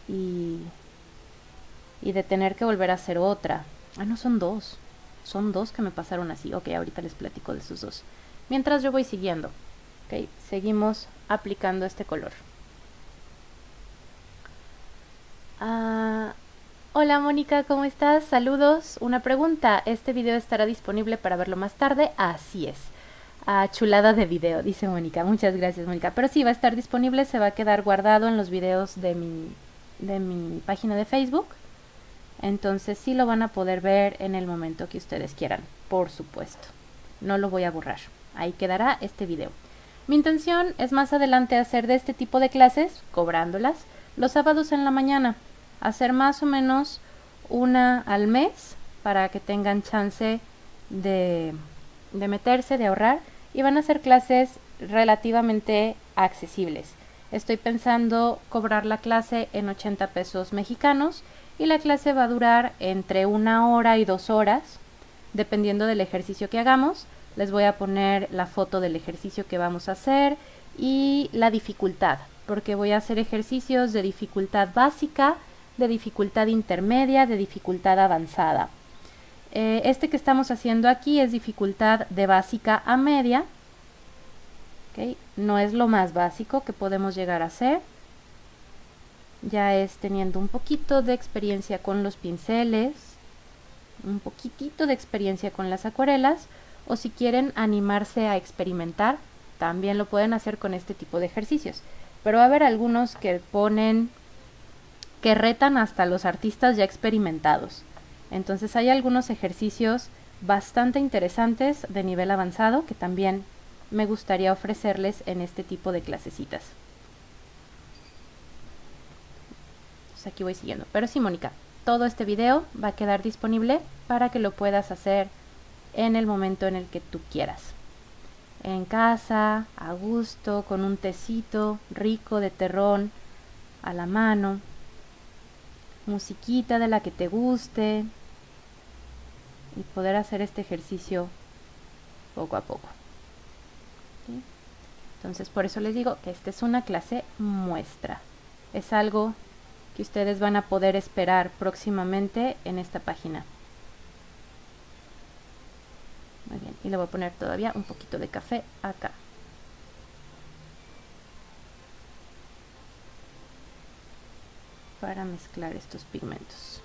y de tener que volver a hacer otra. No, son dos que me pasaron así. Ok, ahorita les platico de esos dos. Mientras yo voy siguiendo. Ok, seguimos aplicando este color. Hola Mónica, ¿cómo estás? Saludos. Una pregunta, ¿este video estará disponible para verlo más tarde? Así es. Chulada de video, dice Mónica. Muchas gracias, Mónica. Pero sí, va a estar disponible, se va a quedar guardado en los videos de mi página de Facebook. Entonces sí lo van a poder ver en el momento que ustedes quieran, por supuesto. No lo voy a borrar. Ahí quedará este video. Mi intención es más adelante hacer de este tipo de clases, cobrándolas, los sábados en la mañana. Hacer más o menos una al mes para que tengan chance de meterse, de ahorrar. Y van a ser clases relativamente accesibles. Estoy pensando cobrar la clase en 80 pesos mexicanos y la clase va a durar entre 1 hora y 2 horas, dependiendo del ejercicio que hagamos. Les voy a poner la foto del ejercicio que vamos a hacer y la dificultad, porque voy a hacer ejercicios de dificultad básica, de dificultad intermedia, de dificultad avanzada. Este que estamos haciendo aquí es dificultad de básica a media. ¿Okay? No es lo más básico que podemos llegar a hacer. Ya es teniendo un poquito de experiencia con los pinceles, un poquitito de experiencia con las acuarelas, o si quieren animarse a experimentar, también lo pueden hacer con este tipo de ejercicios. Pero va a haber algunos que retan hasta a los artistas ya experimentados. Entonces hay algunos ejercicios bastante interesantes de nivel avanzado que también me gustaría ofrecerles en este tipo de clasecitas. Entonces aquí voy siguiendo. Pero sí, Mónica, todo este video va a quedar disponible para que lo puedas hacer en el momento en el que tú quieras. En casa, a gusto, con un tecito rico de terrón a la mano, musiquita de la que te guste y poder hacer este ejercicio poco a poco. ¿Sí? Entonces por eso les digo que esta es una clase muestra. Es algo que ustedes van a poder esperar próximamente en esta página. Muy bien, y le voy a poner todavía un poquito de café acá. Para mezclar estos pigmentos.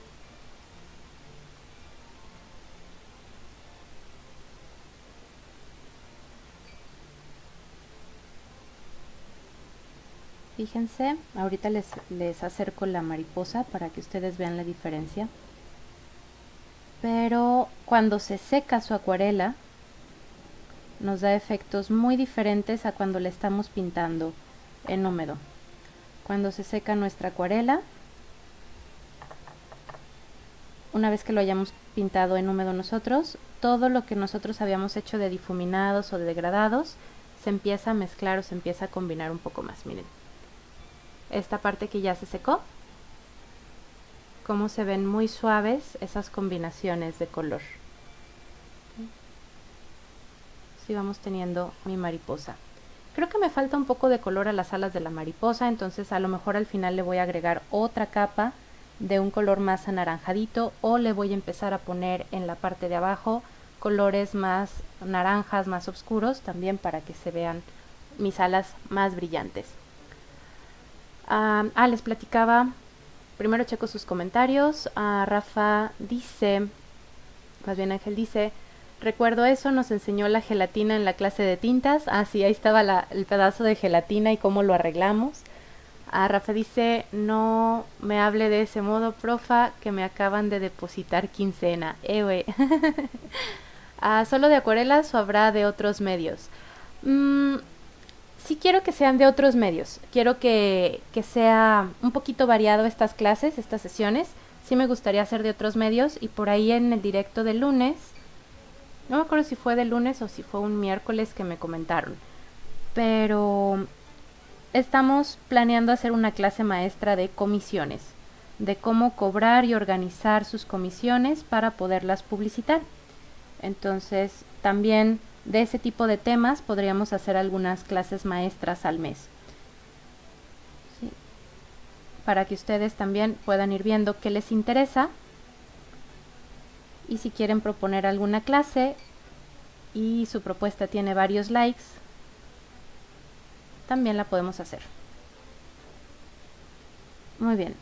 Fíjense, ahorita les acerco la mariposa para que ustedes vean la diferencia. Pero cuando se seca su acuarela, nos da efectos muy diferentes a cuando le estamos pintando en húmedo. Cuando se seca nuestra acuarela, una vez que lo hayamos pintado en húmedo nosotros, todo lo que nosotros habíamos hecho de difuminados o de degradados se empieza a mezclar o se empieza a combinar un poco más. Miren, esta parte que ya se secó, cómo se ven muy suaves esas combinaciones de color. Así vamos teniendo mi mariposa. Creo que me falta un poco de color a las alas de la mariposa, entonces a lo mejor al final le voy a agregar otra capa de un color más anaranjadito, o le voy a empezar a poner en la parte de abajo colores más naranjas, más oscuros, también para que se vean mis alas más brillantes. Les platicaba, primero checo sus comentarios. Rafa dice, más bien Ángel dice: recuerdo eso, nos enseñó la gelatina en la clase de tintas. Sí, ahí estaba el pedazo de gelatina y cómo lo arreglamos. Rafa dice: no me hable de ese modo, profa, que me acaban de depositar quincena. ¿Solo de acuarelas o habrá de otros medios? Sí quiero que sean de otros medios. Quiero que sea un poquito variado estas clases, estas sesiones. Sí me gustaría hacer de otros medios, y por ahí en el directo de lunes, no me acuerdo si fue de lunes o si fue un miércoles que me comentaron, pero estamos planeando hacer una clase maestra de comisiones, de cómo cobrar y organizar sus comisiones para poderlas publicitar. Entonces, también de ese tipo de temas podríamos hacer algunas clases maestras al mes. Sí. Para que ustedes también puedan ir viendo qué les interesa, y si quieren proponer alguna clase y su propuesta tiene varios likes, también la podemos hacer. Muy bien.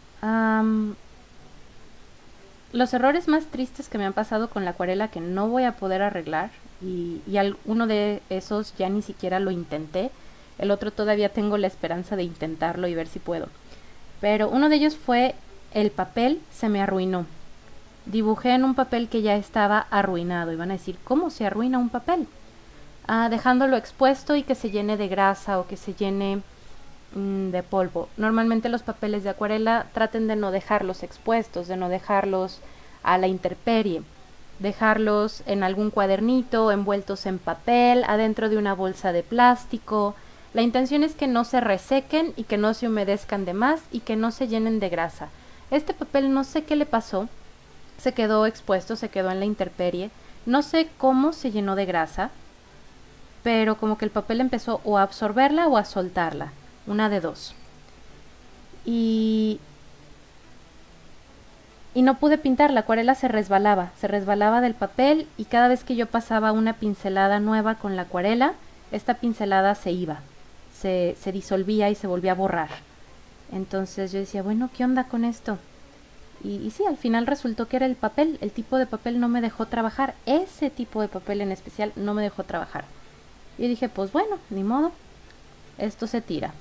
Los errores más tristes que me han pasado con la acuarela, que no voy a poder arreglar, y uno de esos ya ni siquiera lo intenté, el otro todavía tengo la esperanza de intentarlo y ver si puedo, pero uno de ellos fue el papel. Se me arruinó. Dibujé en un papel que ya estaba arruinado, y van a decir: ¿cómo se arruina un papel? Dejándolo expuesto y que se llene de grasa o que se llene de polvo. Normalmente los papeles de acuarela traten de no dejarlos expuestos, de no dejarlos a la intemperie, dejarlos en algún cuadernito, envueltos en papel, adentro de una bolsa de plástico. La intención es que no se resequen y que no se humedezcan de más y que no se llenen de grasa. Este papel no sé qué le pasó, se quedó expuesto, se quedó en la intemperie, no sé cómo se llenó de grasa, pero como que el papel empezó o a absorberla o a soltarla, una de dos. Y no pude pintar, la acuarela se resbalaba del papel, y cada vez que yo pasaba una pincelada nueva con la acuarela, esta pincelada se iba, se disolvía y se volvía a borrar. Entonces yo decía, bueno, ¿qué onda con esto? Y sí, al final resultó que era el papel, el tipo de papel no me dejó trabajar, ese tipo de papel en especial no me dejó trabajar. Y dije, pues bueno, ni modo, esto se tira.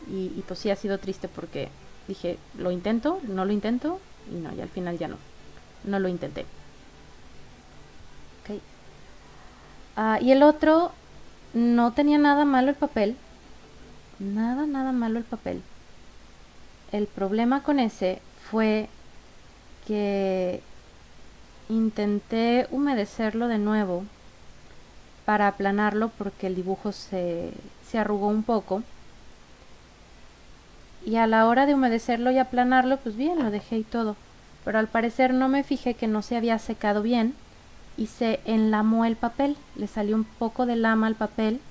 Y pues sí ha sido triste, porque dije, ¿lo intento? ¿No lo intento? Y no, y al final ya no lo intenté. Okay. Y el otro, no tenía nada malo el papel, nada malo el papel. El problema con ese fue que intenté humedecerlo de nuevo para aplanarlo, porque el dibujo se arrugó un poco, y a la hora de humedecerlo y aplanarlo, pues bien, lo dejé y todo, pero al parecer no me fijé que no se había secado bien y se enlamó el papel, le salió un poco de lama al papel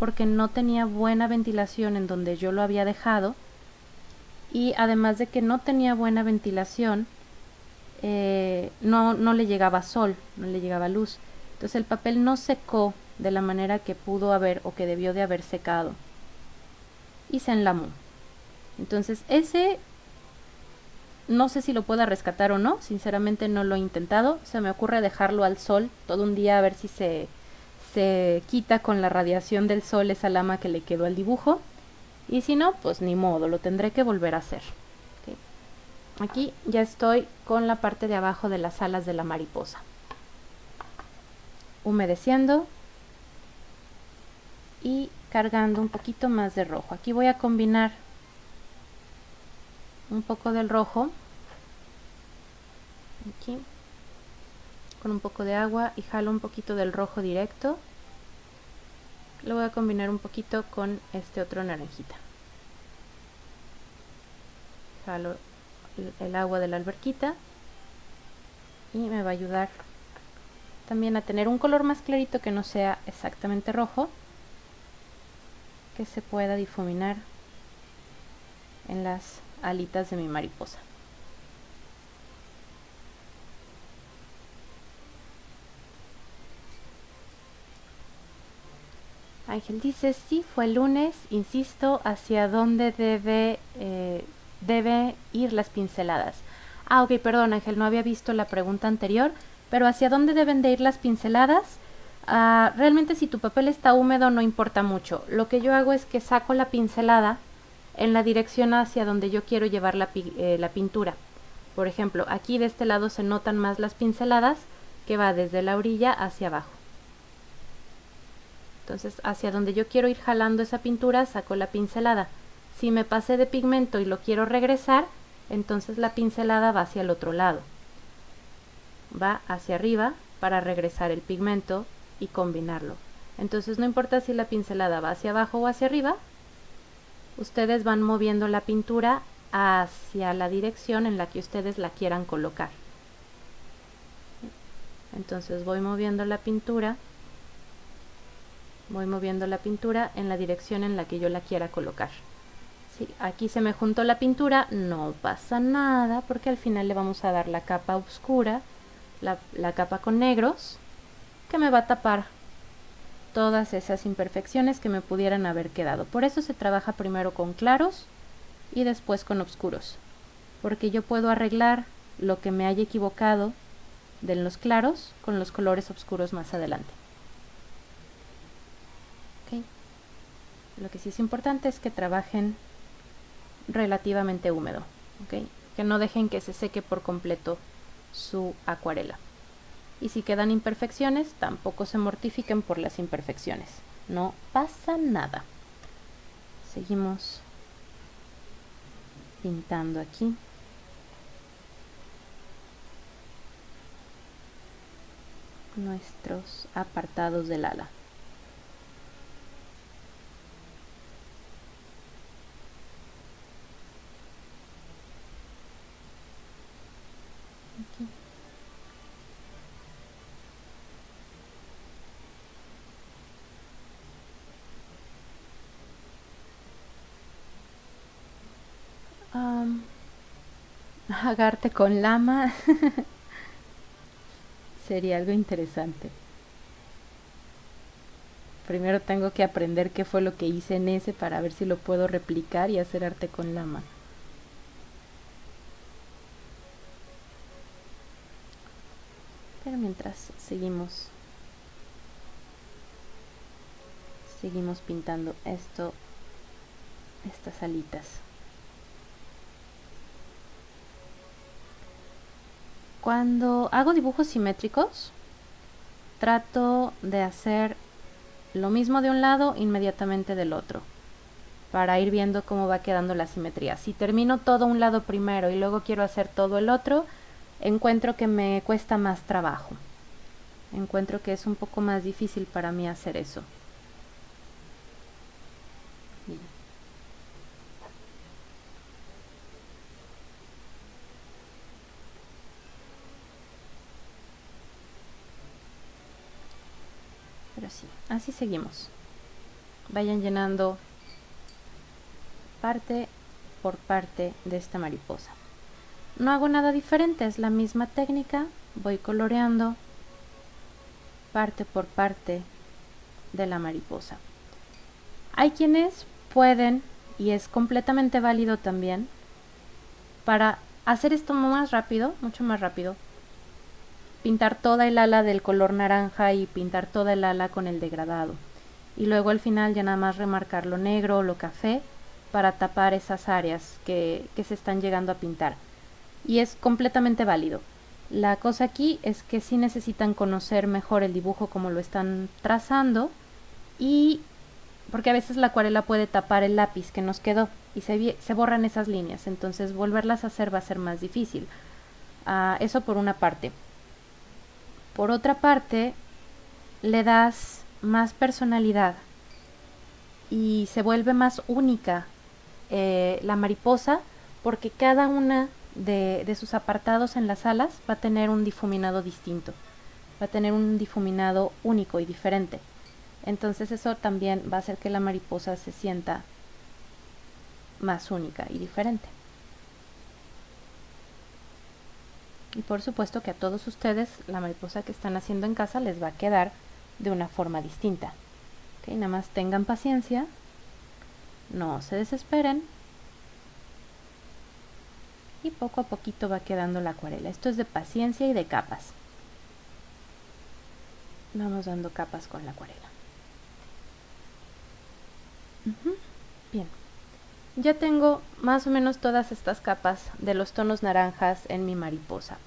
porque no tenía buena ventilación en donde yo lo había dejado, y además de que no tenía buena ventilación, no le llegaba sol, no le llegaba luz. Entonces el papel no secó de la manera que pudo haber o que debió de haber secado y se enlamó. Entonces ese no sé si lo pueda rescatar o no, sinceramente no lo he intentado. Se me ocurre dejarlo al sol todo un día a ver si se quita con la radiación del sol esa lama que le quedó al dibujo. Y si no, pues ni modo, lo tendré que volver a hacer. ¿Okay? Aquí ya estoy con la parte de abajo de las alas de la mariposa. Humedeciendo y cargando un poquito más de rojo. Aquí voy a combinar un poco del rojo aquí con un poco de agua y jalo un poquito del rojo directo. Lo voy a combinar un poquito con este otro naranjita. Jalo el agua de la alberquita y me va a ayudar también a tener un color más clarito que no sea exactamente rojo, que se pueda difuminar en las alitas de mi mariposa. Ángel dice, sí, fue el lunes, insisto, hacia dónde debe ir las pinceladas. Ah, ok, perdón Ángel, no había visto la pregunta anterior, pero hacia dónde deben de ir las pinceladas. Realmente si tu papel está húmedo no importa mucho. Lo que yo hago es que saco la pincelada en la dirección hacia donde yo quiero llevar la pintura. Por ejemplo, aquí de este lado se notan más las pinceladas que va desde la orilla hacia abajo. Entonces, hacia donde yo quiero ir jalando esa pintura, saco la pincelada. Si me pasé de pigmento y lo quiero regresar, entonces la pincelada va hacia el otro lado. Va hacia arriba para regresar el pigmento y combinarlo. Entonces, no importa si la pincelada va hacia abajo o hacia arriba, ustedes van moviendo la pintura hacia la dirección en la que ustedes la quieran colocar. Entonces, voy moviendo la pintura en la dirección en la que yo la quiera colocar. Si aquí se me juntó la pintura, no pasa nada porque al final le vamos a dar la capa oscura, la capa con negros, que me va a tapar todas esas imperfecciones que me pudieran haber quedado. Por eso se trabaja primero con claros y después con oscuros, porque yo puedo arreglar lo que me haya equivocado de los claros con los colores oscuros más adelante. ¿Okay? Lo que sí es importante es que trabajen relativamente húmedo, ¿okay? Que no dejen que se seque por completo su acuarela. Y si quedan imperfecciones, tampoco se mortifiquen por las imperfecciones. No pasa nada. Seguimos pintando aquí. Nuestros apartados del ala. Aquí. Agarte con lama sería algo interesante. Primero tengo que aprender qué fue lo que hice en ese para ver si lo puedo replicar y hacer arte con lama. Pero mientras seguimos pintando estas alitas. Cuando hago dibujos simétricos, trato de hacer lo mismo de un lado inmediatamente del otro, para ir viendo cómo va quedando la simetría. Si termino todo un lado primero y luego quiero hacer todo el otro, encuentro que me cuesta más trabajo. Encuentro que es un poco más difícil para mí hacer eso. Bien. Pero sí, así seguimos. Vayan llenando parte por parte de esta mariposa. No hago nada diferente, es la misma técnica. Voy coloreando parte por parte de la mariposa. Hay quienes pueden, y es completamente válido también, para hacer esto más rápido, mucho más rápido, pintar toda el ala del color naranja y pintar toda el ala con el degradado. Y luego al final ya nada más remarcar lo negro o lo café para tapar esas áreas que se están llegando a pintar. Y es completamente válido. La cosa aquí es que sí necesitan conocer mejor el dibujo como lo están trazando, y porque a veces la acuarela puede tapar el lápiz que nos quedó y se borran esas líneas, entonces volverlas a hacer va a ser más difícil. Eso por una parte. Por otra parte, le das más personalidad y se vuelve más única la mariposa, porque cada una de sus apartados en las alas va a tener un difuminado distinto, va a tener un difuminado único y diferente. Entonces eso también va a hacer que la mariposa se sienta más única y diferente. Y por supuesto que a todos ustedes la mariposa que están haciendo en casa les va a quedar de una forma distinta. ¿Okay? Nada más tengan paciencia, no se desesperen, y poco a poquito va quedando la acuarela. Esto es de paciencia y de capas. Vamos dando capas con la acuarela. Bien, ya tengo más o menos todas estas capas de los tonos naranjas en mi mariposa.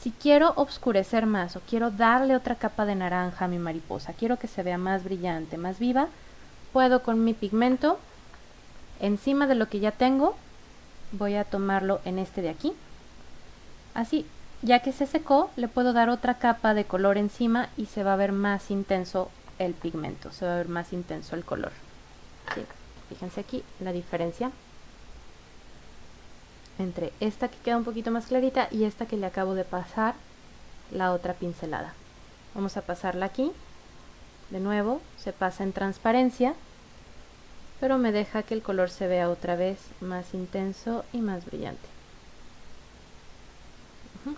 Si quiero oscurecer más o quiero darle otra capa de naranja a mi mariposa, quiero que se vea más brillante, más viva, puedo con mi pigmento, encima de lo que ya tengo, voy a tomarlo en este de aquí. Así, ya que se secó, le puedo dar otra capa de color encima y se va a ver más intenso el pigmento, se va a ver más intenso el color. ¿Sí? Fíjense aquí la diferencia entre esta que queda un poquito más clarita y esta que le acabo de pasar la otra pincelada. Vamos a pasarla aquí. De nuevo, se pasa en transparencia, pero me deja que el color se vea otra vez más intenso y más brillante.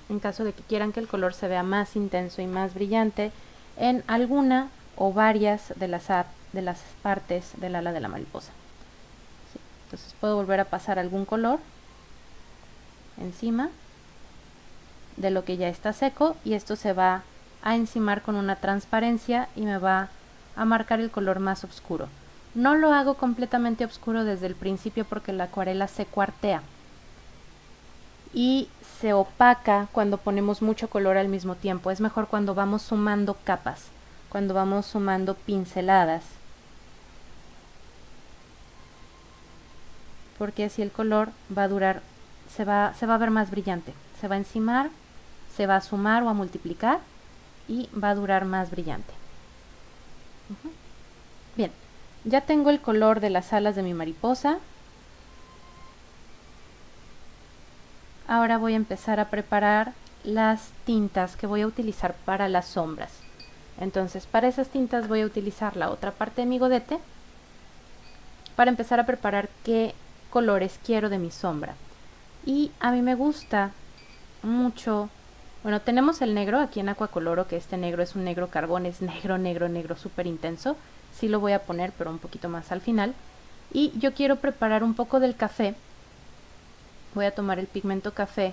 En caso de que quieran que el color se vea más intenso y más brillante en alguna o varias de las partes del ala de la mariposa. ¿Sí? Entonces puedo volver a pasar algún color encima de lo que ya está seco, y esto se va a encimar con una transparencia y me va a marcar el color más oscuro. No lo hago completamente oscuro desde el principio porque la acuarela se cuartea y se opaca cuando ponemos mucho color al mismo tiempo. Es mejor cuando vamos sumando capas, cuando vamos sumando pinceladas, porque así el color va a durar, se va a ver más brillante, se va a encimar, se va a sumar o a multiplicar y va a durar más brillante. Bien, ya tengo el color de las alas de mi mariposa. Ahora voy a empezar a preparar las tintas que voy a utilizar para las sombras. Entonces, para esas tintas voy a utilizar la otra parte de mi godete para empezar a preparar qué colores quiero de mi sombra. Y a mí me gusta mucho, bueno, tenemos el negro aquí en Aquacoloro, que este negro es un negro carbón, es negro, negro, negro, súper intenso. Sí lo voy a poner, pero un poquito más al final. Y yo quiero preparar un poco del café. Voy a tomar el pigmento café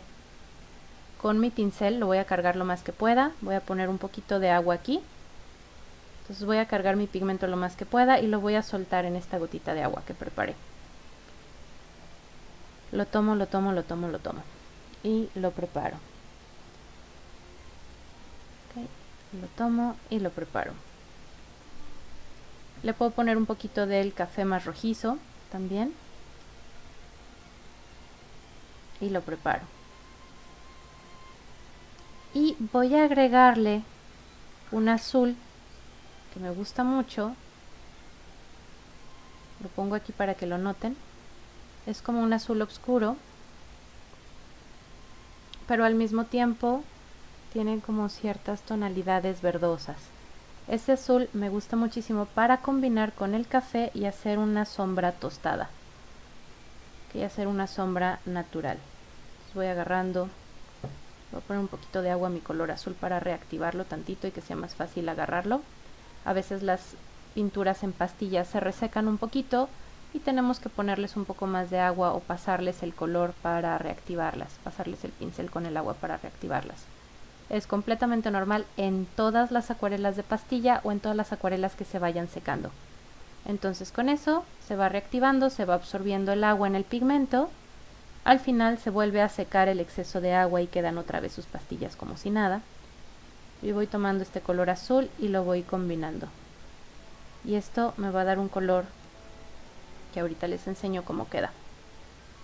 con mi pincel, lo voy a cargar lo más que pueda. Voy a poner un poquito de agua aquí. Entonces voy a cargar mi pigmento lo más que pueda y lo voy a soltar en esta gotita de agua que preparé. Lo tomo, lo tomo, lo tomo, lo tomo. Y lo preparo. Okay. Lo tomo y lo preparo. Le puedo poner un poquito del café más rojizo también. Y lo preparo. Y voy a agregarle un azul que me gusta mucho. Lo pongo aquí para que lo noten. Es como un azul oscuro, pero al mismo tiempo tiene como ciertas tonalidades verdosas. Este azul me gusta muchísimo para combinar con el café y hacer una sombra tostada, y hacer una sombra natural. Entonces voy agarrando Voy a poner un poquito de agua a mi color azul para reactivarlo tantito y que sea más fácil agarrarlo. A veces las pinturas en pastillas se resecan un poquito y tenemos que ponerles un poco más de agua o pasarles el color para reactivarlas, pasarles el pincel con el agua para reactivarlas. Es completamente normal en todas las acuarelas de pastilla o en todas las acuarelas que se vayan secando. Entonces con eso se va reactivando, se va absorbiendo el agua en el pigmento. Al final se vuelve a secar el exceso de agua y quedan otra vez sus pastillas como si nada. Y voy tomando este color azul y lo voy combinando. Y esto me va a dar un color que ahorita les enseño cómo queda.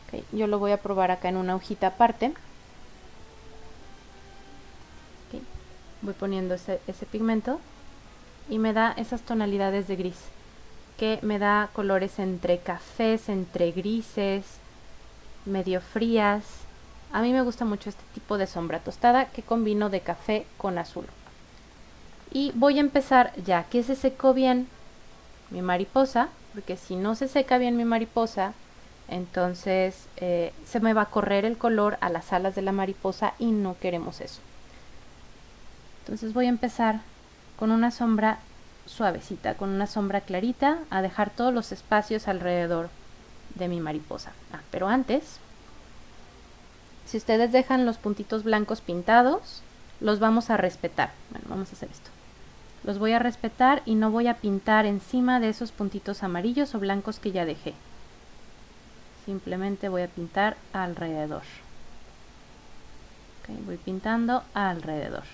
Okay, yo lo voy a probar acá en una hojita aparte. Okay, voy poniendo ese pigmento y me da esas tonalidades de gris, que me da colores entre cafés, entre grises, medio frías. A mí me gusta mucho este tipo de sombra tostada que combino de café con azul. Y voy a empezar, ya que se secó bien mi mariposa, porque si no se seca bien mi mariposa, entonces se me va a correr el color a las alas de la mariposa y no queremos eso. Entonces voy a empezar con una sombra suavecita, con una sombra clarita, a dejar todos los espacios alrededor de mi mariposa. Pero antes, si ustedes dejan los puntitos blancos pintados, los vamos a respetar. Bueno, vamos a hacer esto. Los voy a respetar y no voy a pintar encima de esos puntitos amarillos o blancos que ya dejé. Simplemente voy a pintar alrededor. Okay, voy pintando alrededor.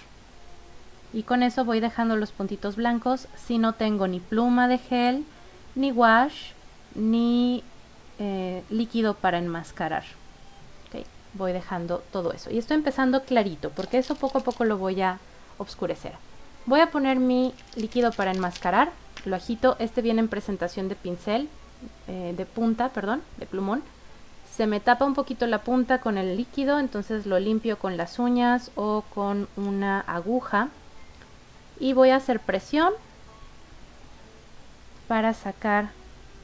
Y con eso voy dejando los puntitos blancos si no tengo ni pluma de gel, ni wash, ni líquido para enmascarar. Okay, voy dejando todo eso. Y estoy empezando clarito porque eso poco a poco lo voy a oscurecer. Voy a poner mi líquido para enmascarar, lo agito, este viene en presentación de pincel, de punta, perdón, de plumón. Se me tapa un poquito la punta con el líquido, entonces lo limpio con las uñas o con una aguja. Y voy a hacer presión para sacar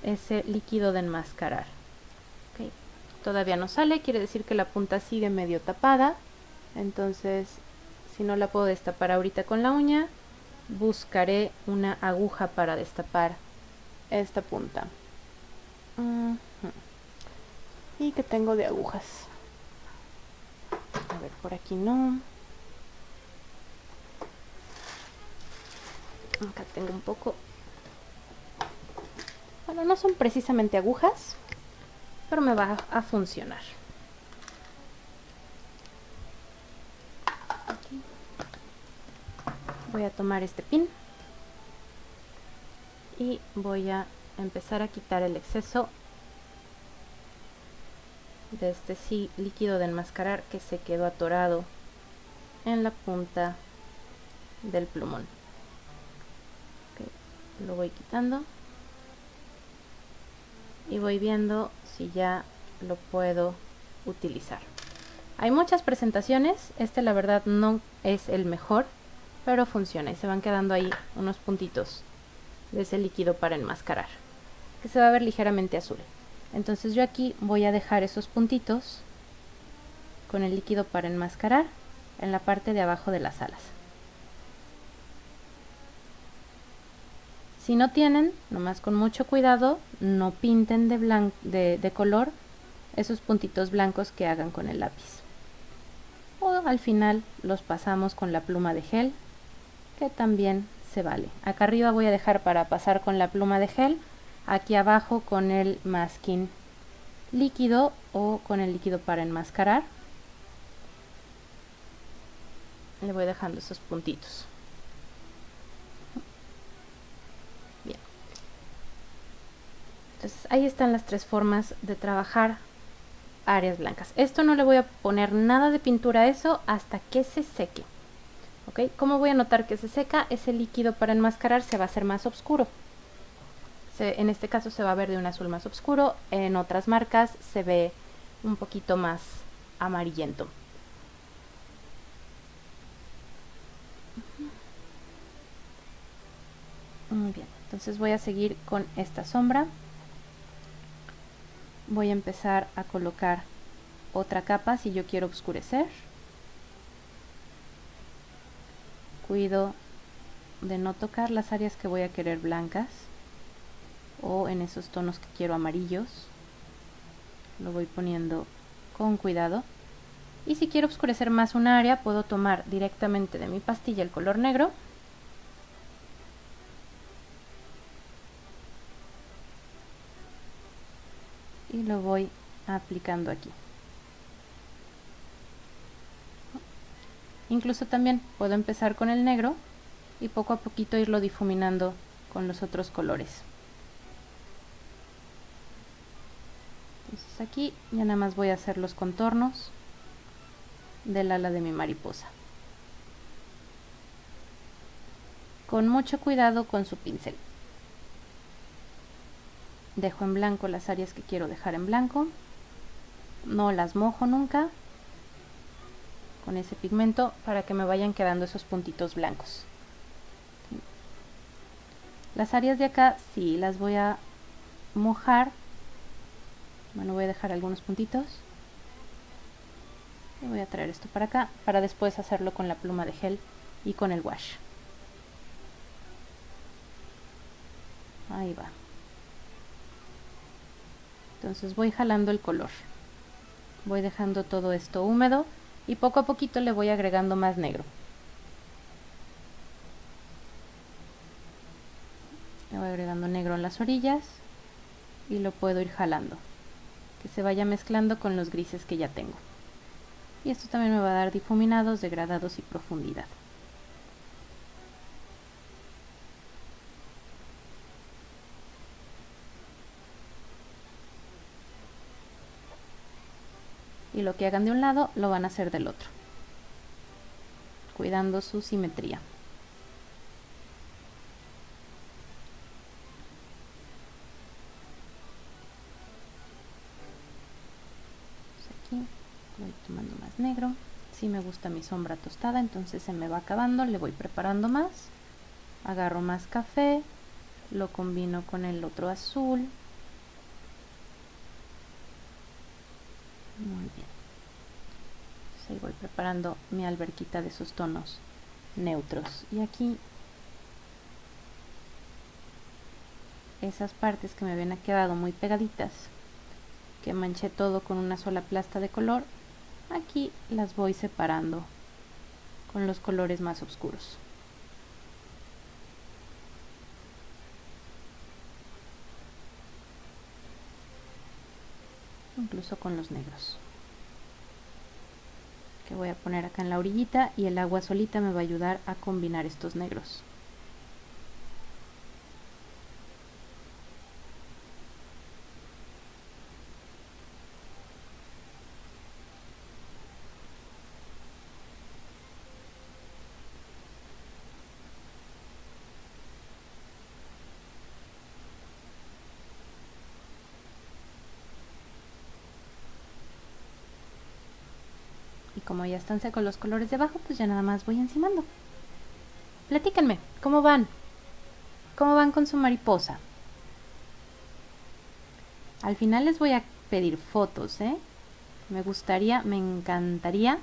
ese líquido de enmascarar. Okay. Todavía no sale, quiere decir que la punta sigue medio tapada, entonces si no la puedo destapar ahorita con la uña, buscaré una aguja para destapar esta punta. ¿Y qué tengo de agujas? A ver, por aquí no. Acá tengo un poco. Bueno, no son precisamente agujas, pero me va a funcionar. Aquí. Voy a tomar este pin y voy a empezar a quitar el exceso de este líquido de enmascarar que se quedó atorado en la punta del plumón. Okay, lo voy quitando y voy viendo si ya lo puedo utilizar. Hay muchas presentaciones, este la verdad no es el mejor, pero funciona y se van quedando ahí unos puntitos de ese líquido para enmascarar, que se va a ver ligeramente azul. Entonces yo aquí voy a dejar esos puntitos con el líquido para enmascarar en la parte de abajo de las alas. Si no tienen, nomás con mucho cuidado, no pinten de color esos puntitos blancos que hagan con el lápiz. O al final los pasamos con la pluma de gel, que también se vale. Acá arriba voy a dejar para pasar con la pluma de gel, aquí abajo con el masking líquido o con el líquido para enmascarar. Le voy dejando esos puntitos. Bien. Entonces ahí están las tres formas de trabajar áreas blancas. Esto no le voy a poner nada de pintura a eso hasta que se seque. ¿Ok? ¿Cómo voy a notar que se seca? Ese líquido para enmascarar se va a hacer más oscuro. En este caso se va a ver de un azul más oscuro, en otras marcas se ve un poquito más amarillento. Muy bien, entonces voy a seguir con esta sombra. Voy a empezar a colocar otra capa si yo quiero oscurecer. cuido de no tocar las áreas que voy a querer blancas o en esos tonos que quiero amarillos. Lo voy poniendo con cuidado. Y si quiero oscurecer más un área, puedo tomar directamente de mi pastilla el color negro y lo voy aplicando aquí. Incluso también puedo empezar con el negro y poco a poquito irlo difuminando con los otros colores. Entonces aquí ya nada más voy a hacer los contornos del ala de mi mariposa. Con mucho cuidado con su pincel. Dejo en blanco las áreas que quiero dejar en blanco. No las mojo nunca con ese pigmento para que me vayan quedando esos puntitos blancos. Las áreas de acá sí las voy a mojar. Bueno, voy a dejar algunos puntitos. Y voy a traer esto para acá para después hacerlo con la pluma de gel y con el wash. Ahí va. Entonces voy jalando el color. Voy dejando todo esto húmedo y poco a poquito le voy agregando más negro. Le voy agregando negro en las orillas y lo puedo ir jalando, que se vaya mezclando con los grises que ya tengo. Y esto también me va a dar difuminados, degradados y profundidad. Y lo que hagan de un lado lo van a hacer del otro, cuidando su simetría. Aquí voy tomando más negro. Si me gusta mi sombra tostada, entonces se me va acabando, le voy preparando más. Agarro más café, lo combino con el otro azul. Muy bien. Entonces ahí voy preparando mi alberquita de esos tonos neutros. Y aquí esas partes que me habían quedado muy pegaditas, que manché todo con una sola plasta de color, aquí las voy separando con los colores más oscuros. Incluso con los negros, que voy a poner acá en la orillita, y el agua solita me va a ayudar a combinar estos negros. Y como ya están secos los colores de abajo, pues ya nada más voy encimando. Platíquenme, ¿cómo van? ¿Cómo van con su mariposa? Al final les voy a pedir fotos, ¿eh? Me gustaría, me encantaría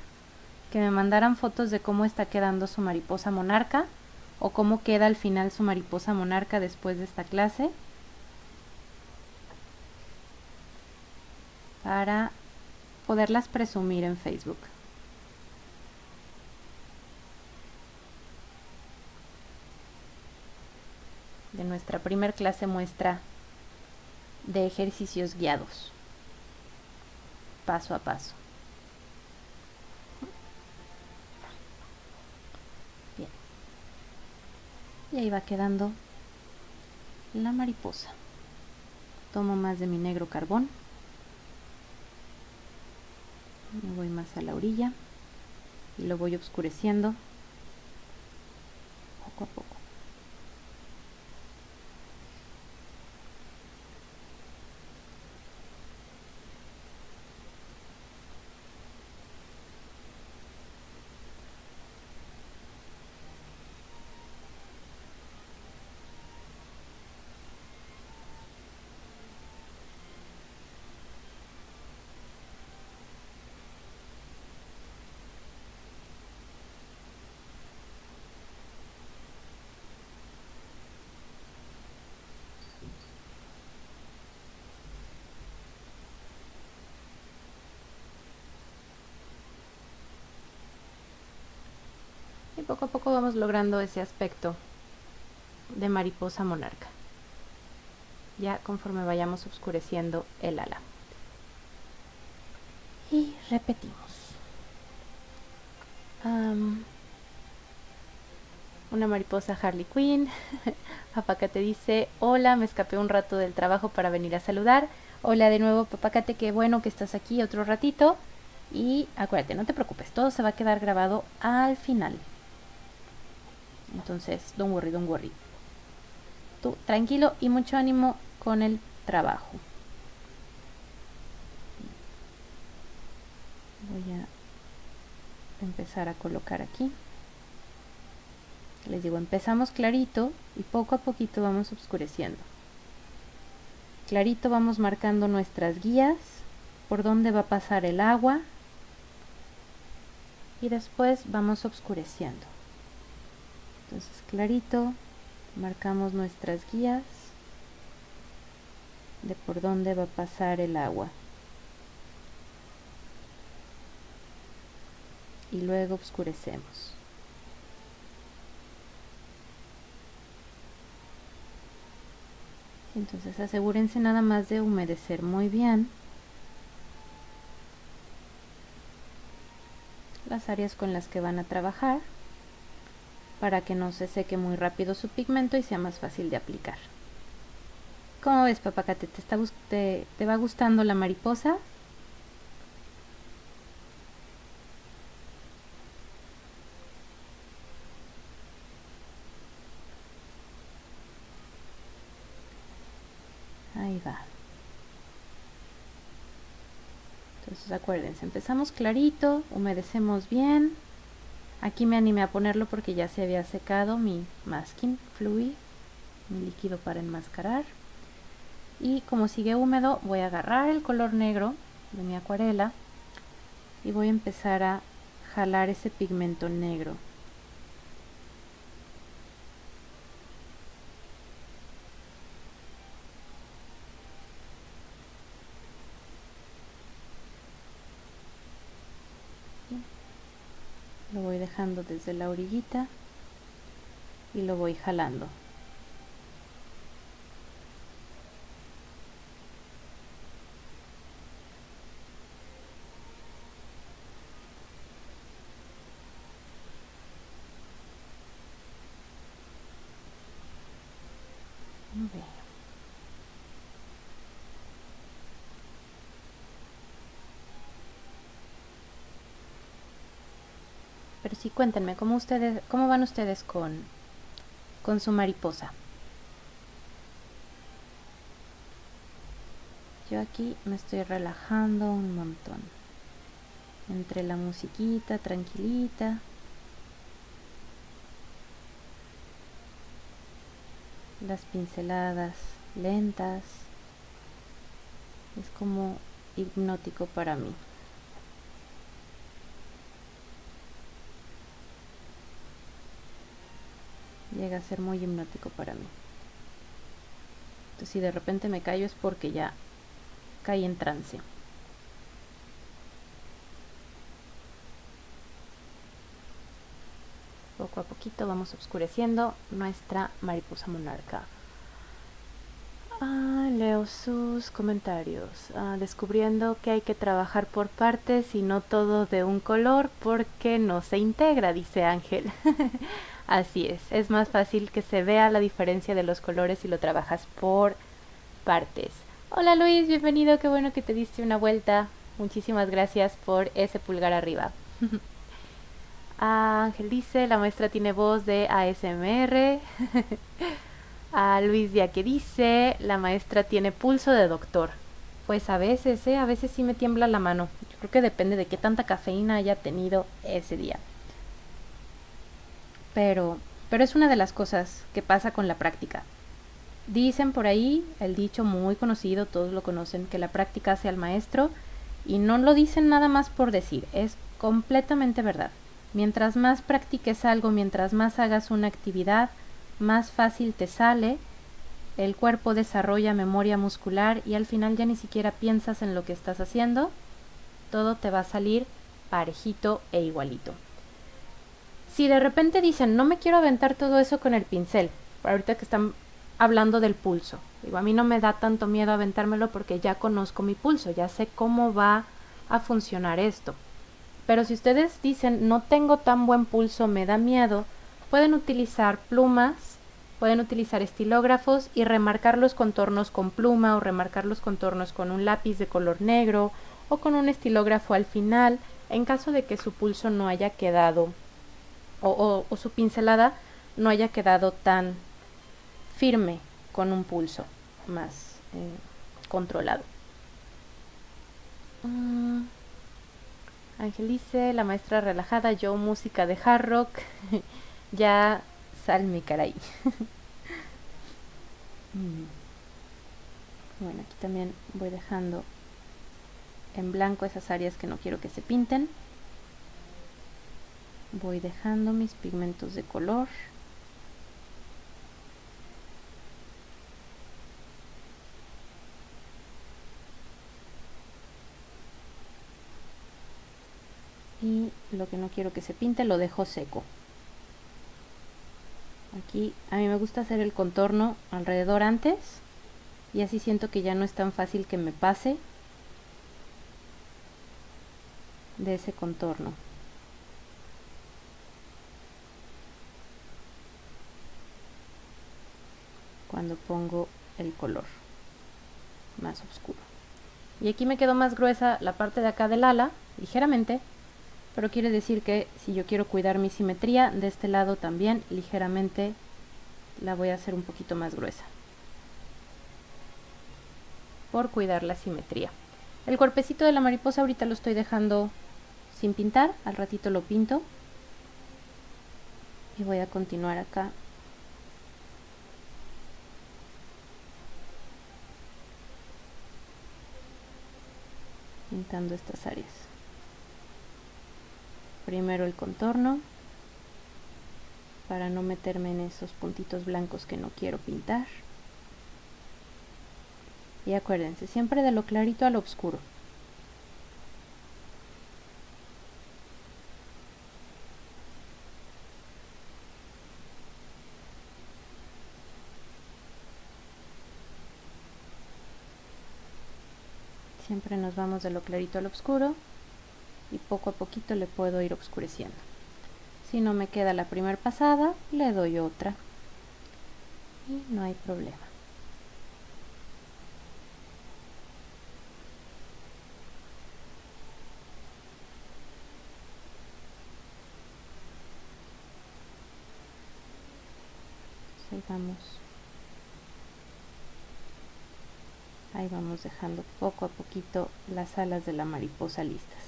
que me mandaran fotos de cómo está quedando su mariposa monarca o cómo queda al final su mariposa monarca después de esta clase, para poderlas presumir en Facebook. De nuestra primer clase muestra de ejercicios guiados, paso a paso. Bien. Y ahí va quedando la mariposa. Tomo más de mi negro carbón. Me voy más a la orilla y lo voy oscureciendo poco a poco. poco a poco vamos logrando ese aspecto de mariposa monarca, ya conforme vayamos oscureciendo el ala. Y repetimos. Una mariposa Harley Quinn. Papacate dice: hola, me escapé un rato del trabajo para venir a saludar. Hola de nuevo, Papacate, qué bueno que estás aquí otro ratito. Y acuérdate, no te preocupes, todo se va a quedar grabado al final. Entonces, don't worry, don't worry. Tú tranquilo y mucho ánimo con el trabajo. Voy a empezar a colocar aquí. Les digo, empezamos clarito y poco a poquito vamos oscureciendo. Clarito vamos marcando nuestras guías, por dónde va a pasar el agua, y después vamos oscureciendo. Entonces clarito marcamos nuestras guías de por dónde va a pasar el agua. Y luego oscurecemos. Entonces asegúrense nada más de humedecer muy bien las áreas con las que van a trabajar para que no se seque muy rápido su pigmento y sea más fácil de aplicar. ¿Cómo ves, Papacate? ¿Te va gustando la mariposa? Ahí va. Entonces acuérdense, empezamos clarito, humedecemos bien. Aquí me animé a ponerlo porque ya se había secado mi masking fluid, mi líquido para enmascarar. Y como sigue húmedo, voy a agarrar el color negro de mi acuarela y voy a empezar a jalar ese pigmento negro. Lo voy dejando desde la orillita y lo voy jalando. Bien. Pero sí, cuéntenme, ¿cómo van ustedes con su mariposa? Yo aquí me estoy relajando un montón. Entre la musiquita tranquilita, las pinceladas lentas, es como hipnótico para mí. Llega a ser muy hipnótico para mí. Entonces, si de repente me callo es porque ya caí en trance. Poco a poquito vamos oscureciendo nuestra mariposa monarca. Leo sus comentarios. Descubriendo que hay que trabajar por partes y no todo de un color porque no se integra, dice Ángel. Así es más fácil que se vea la diferencia de los colores si lo trabajas por partes. Hola Luis, bienvenido, qué bueno que te diste una vuelta. Muchísimas gracias por ese pulgar arriba. Ángel dice, la maestra tiene voz de ASMR. Luis ya que dice, la maestra tiene pulso de doctor. Pues a veces sí me tiembla la mano. Yo creo que depende de qué tanta cafeína haya tenido ese día. Pero es una de las cosas que pasa con la práctica. Dicen por ahí, el dicho muy conocido, todos lo conocen, que la práctica hace al maestro, y no lo dicen nada más por decir, es completamente verdad. Mientras más practiques algo, mientras más hagas una actividad, más fácil te sale, el cuerpo desarrolla memoria muscular y al final ya ni siquiera piensas en lo que estás haciendo, todo te va a salir parejito e igualito. Si de repente dicen, no me quiero aventar todo eso con el pincel, ahorita que están hablando del pulso, digo, a mí no me da tanto miedo aventármelo porque ya conozco mi pulso, ya sé cómo va a funcionar esto. Pero si ustedes dicen, no tengo tan buen pulso, me da miedo, pueden utilizar plumas, pueden utilizar estilógrafos y remarcar los contornos con pluma o remarcar los contornos con un lápiz de color negro o con un estilógrafo al final, en caso de que su pulso no haya quedado o su pincelada no haya quedado tan firme con un pulso más controlado. Angelice, la maestra relajada, yo música de hard rock. Ya salme, caray. Bueno, aquí también voy dejando en blanco esas áreas que no quiero que se pinten. Voy dejando mis pigmentos de color. Y lo que no quiero que se pinte lo dejo seco. Aquí a mí me gusta hacer el contorno alrededor antes y así siento que ya no es tan fácil que me pase de ese contorno. Cuando pongo el color más oscuro. Y aquí me quedó más gruesa la parte de acá del ala, ligeramente, pero quiere decir que si yo quiero cuidar mi simetría, de este lado también ligeramente la voy a hacer un poquito más gruesa, por cuidar la simetría. El cuerpecito de la mariposa ahorita lo estoy dejando sin pintar, al ratito lo pinto. Y voy a continuar acá pintando estas áreas. Primero el contorno para no meterme en esos puntitos blancos que no quiero pintar. Y acuérdense, siempre de lo clarito a lo oscuro. Siempre nos vamos de lo clarito a lo oscuro y poco a poquito le puedo ir oscureciendo. Si no me queda la primera pasada, le doy otra y no hay problema. Ahí vamos dejando poco a poquito las alas de la mariposa listas.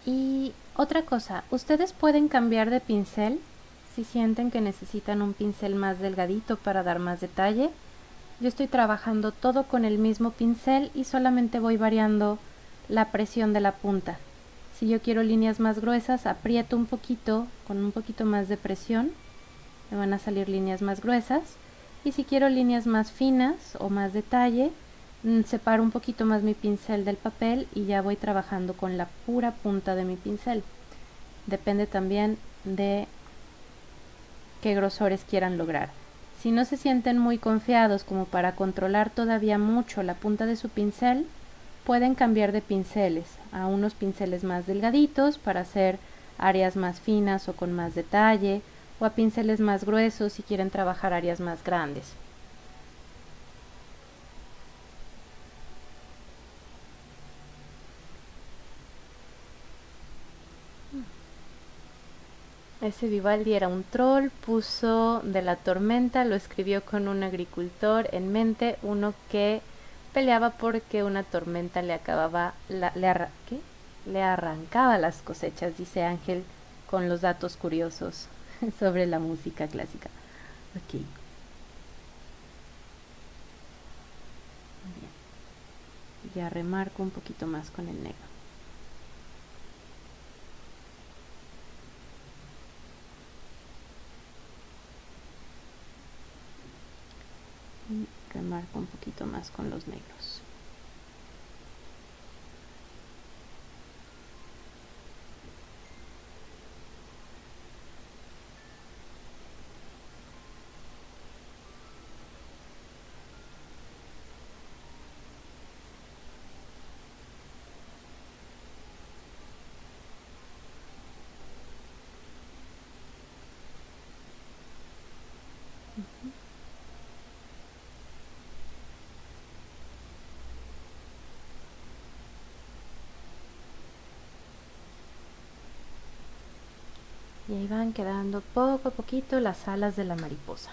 Y otra cosa, ustedes pueden cambiar de pincel si sienten que necesitan un pincel más delgadito para dar más detalle. Yo estoy trabajando todo con el mismo pincel y solamente voy variando la presión de la punta. Si yo quiero líneas más gruesas, aprieto un poquito con un poquito más de presión, me van a salir líneas más gruesas. Y si quiero líneas más finas o más detalle, separo un poquito más mi pincel del papel y ya voy trabajando con la pura punta de mi pincel. Depende también de qué grosores quieran lograr. Si no se sienten muy confiados como para controlar todavía mucho la punta de su pincel, pueden cambiar de pinceles a unos pinceles más delgaditos para hacer áreas más finas o con más detalle, o a pinceles más gruesos si quieren trabajar áreas más grandes. Ese Vivaldi era un troll, puso de la tormenta, lo escribió con un agricultor en mente, uno que peleaba porque una tormenta le acababa, ¿qué? Le arrancaba las cosechas, dice Ángel, con los datos curiosos sobre la música clásica. Ok, bien. Ya remarco un poquito más con el negro. Y remarco un poquito más con los negros. Y ahí van quedando poco a poquito las alas de la mariposa.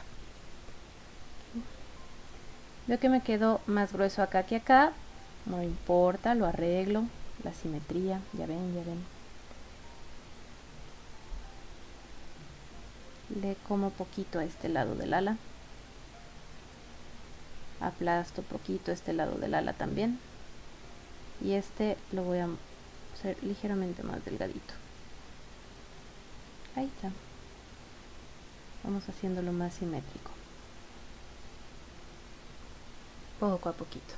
Veo que me quedó más grueso acá que acá. No importa, lo arreglo. La simetría, ya ven, ya ven. Le como poquito a este lado del ala. Aplasto poquito este lado del ala también. Y este lo voy a hacer ligeramente más delgadito. Ahí está. Vamos haciéndolo más simétrico. Poco a poquito.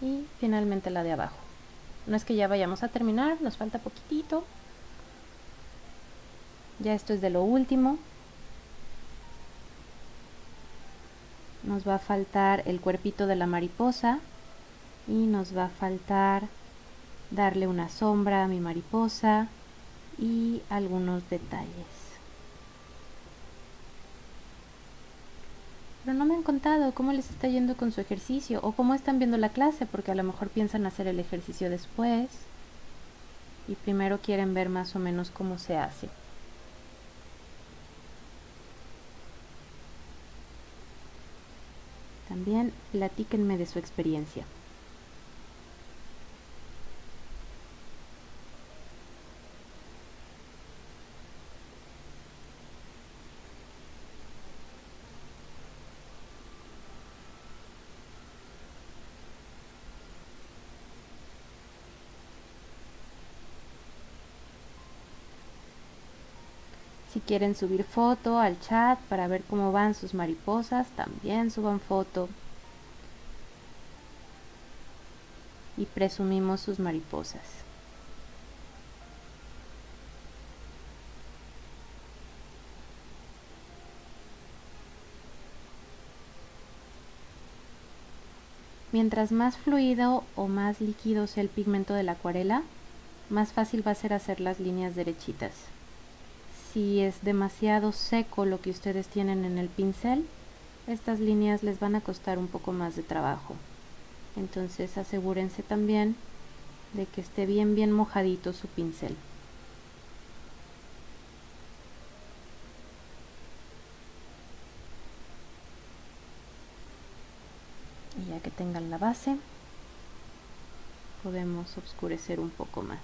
Y finalmente la de abajo. No es que ya vayamos a terminar, nos falta poquitito. Ya esto es de lo último. Nos va a faltar el cuerpito de la mariposa y nos va a faltar darle una sombra a mi mariposa y algunos detalles. Pero no me han contado cómo les está yendo con su ejercicio o cómo están viendo la clase, porque a lo mejor piensan hacer el ejercicio después y primero quieren ver más o menos cómo se hace. También platíquenme de su experiencia. Si quieren subir foto al chat para ver cómo van sus mariposas, también suban foto. Y presumimos sus mariposas. Mientras más fluido o más líquido sea el pigmento de la acuarela, más fácil va a ser hacer las líneas derechitas. Si es demasiado seco lo que ustedes tienen en el pincel, estas líneas les van a costar un poco más de trabajo. Entonces asegúrense también de que esté bien mojadito su pincel. Y ya que tengan la base, podemos oscurecer un poco más.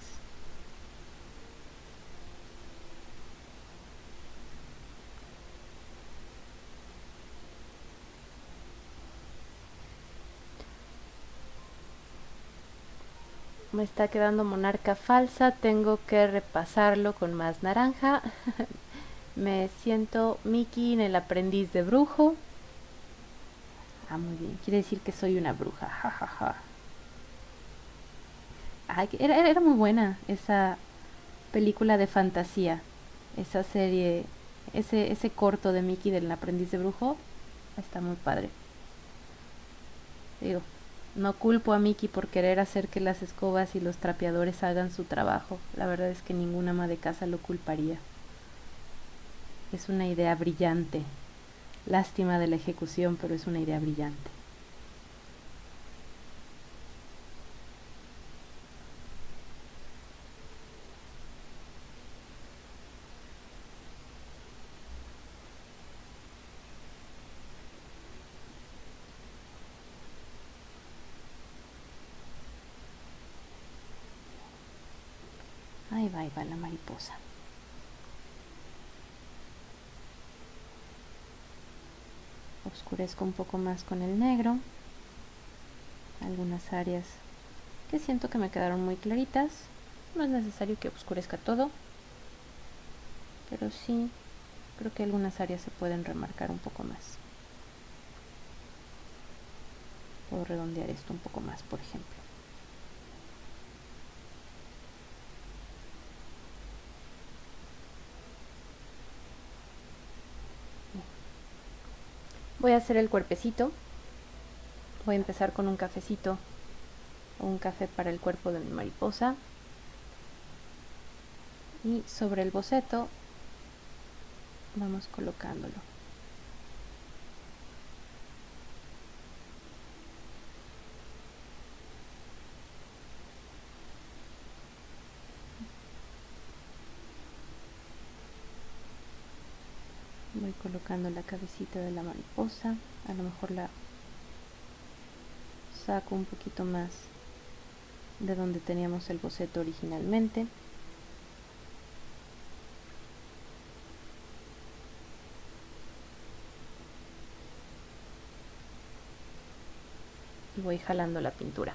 Me está quedando monarca falsa, tengo que repasarlo con más naranja. Me siento Mickey en el aprendiz de brujo. Ah, muy bien, quiere decir que soy una bruja, jajaja. Ay, era muy buena esa película de fantasía, esa serie, ese corto de Mickey del aprendiz de brujo, está muy padre. Digo, no culpo a Mickey por querer hacer que las escobas y los trapeadores hagan su trabajo. La verdad es que ninguna ama de casa lo culparía. Es una idea brillante. Lástima de la ejecución, pero es una idea brillante. Ahí va la mariposa. Oscurezco un poco más con el negro. Algunas áreas que siento que me quedaron muy claritas. No es necesario que oscurezca todo, pero sí creo que algunas áreas se pueden remarcar un poco más. Puedo redondear esto un poco más, por ejemplo. Voy a hacer el cuerpecito. Voy a empezar con un cafecito o un café para el cuerpo de mi mariposa. Y sobre el boceto vamos colocándolo. Voy colocando la cabecita de la mariposa. A lo mejor la saco un poquito más de donde teníamos el boceto originalmente. Y voy jalando la pintura.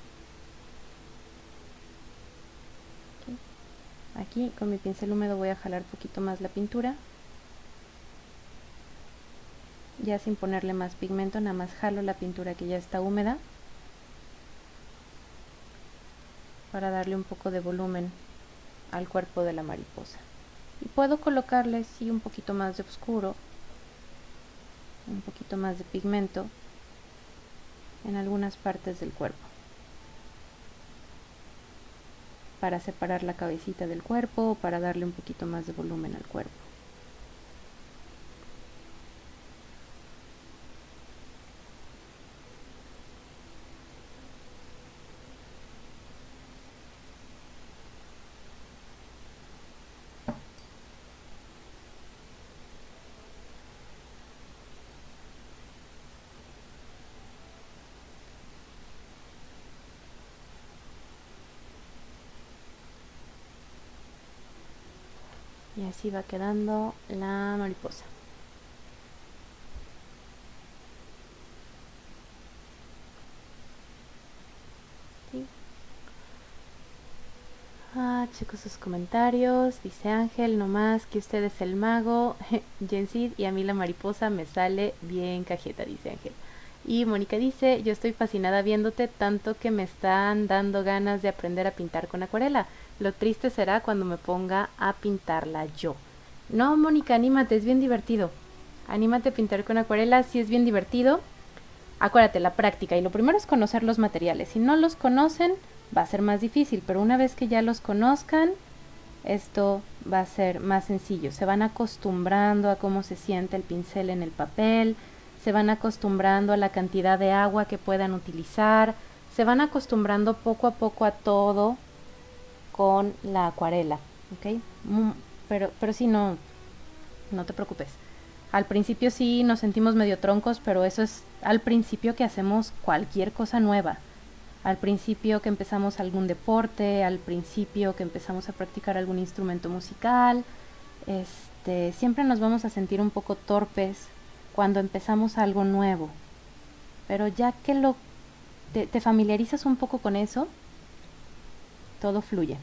Aquí con mi pincel húmedo voy a jalar un poquito más la pintura. Ya sin ponerle más pigmento, nada más jalo la pintura que ya está húmeda para darle un poco de volumen al cuerpo de la mariposa. Y puedo colocarle sí un poquito más de oscuro, un poquito más de pigmento en algunas partes del cuerpo para separar la cabecita del cuerpo o para darle un poquito más de volumen al cuerpo. Y así va quedando la mariposa. ¿Sí? Chicos, sus comentarios. Dice Ángel, nomás que usted es el mago, Jensid, y a mí la mariposa me sale bien cajeta, dice Ángel. Y Mónica dice, yo estoy fascinada viéndote tanto que me están dando ganas de aprender a pintar con acuarela. Lo triste será cuando me ponga a pintarla yo. No, Mónica, anímate, es bien divertido. Anímate a pintar con acuarela, sí es bien divertido. Acuérdate, la práctica. Y lo primero es conocer los materiales. Si no los conocen, va a ser más difícil. Pero una vez que ya los conozcan, esto va a ser más sencillo. Se van acostumbrando a cómo se siente el pincel en el papel. Se van acostumbrando a la cantidad de agua que puedan utilizar. Se van acostumbrando poco a poco a todo con la acuarela. ¿Ok? Pero sí, no te preocupes. Al principio sí nos sentimos medio troncos, pero eso es al principio que hacemos cualquier cosa nueva. Al principio que empezamos algún deporte, al principio que empezamos a practicar algún instrumento musical, siempre nos vamos a sentir un poco torpes cuando empezamos algo nuevo. Pero ya que te familiarizas un poco con eso, todo fluye.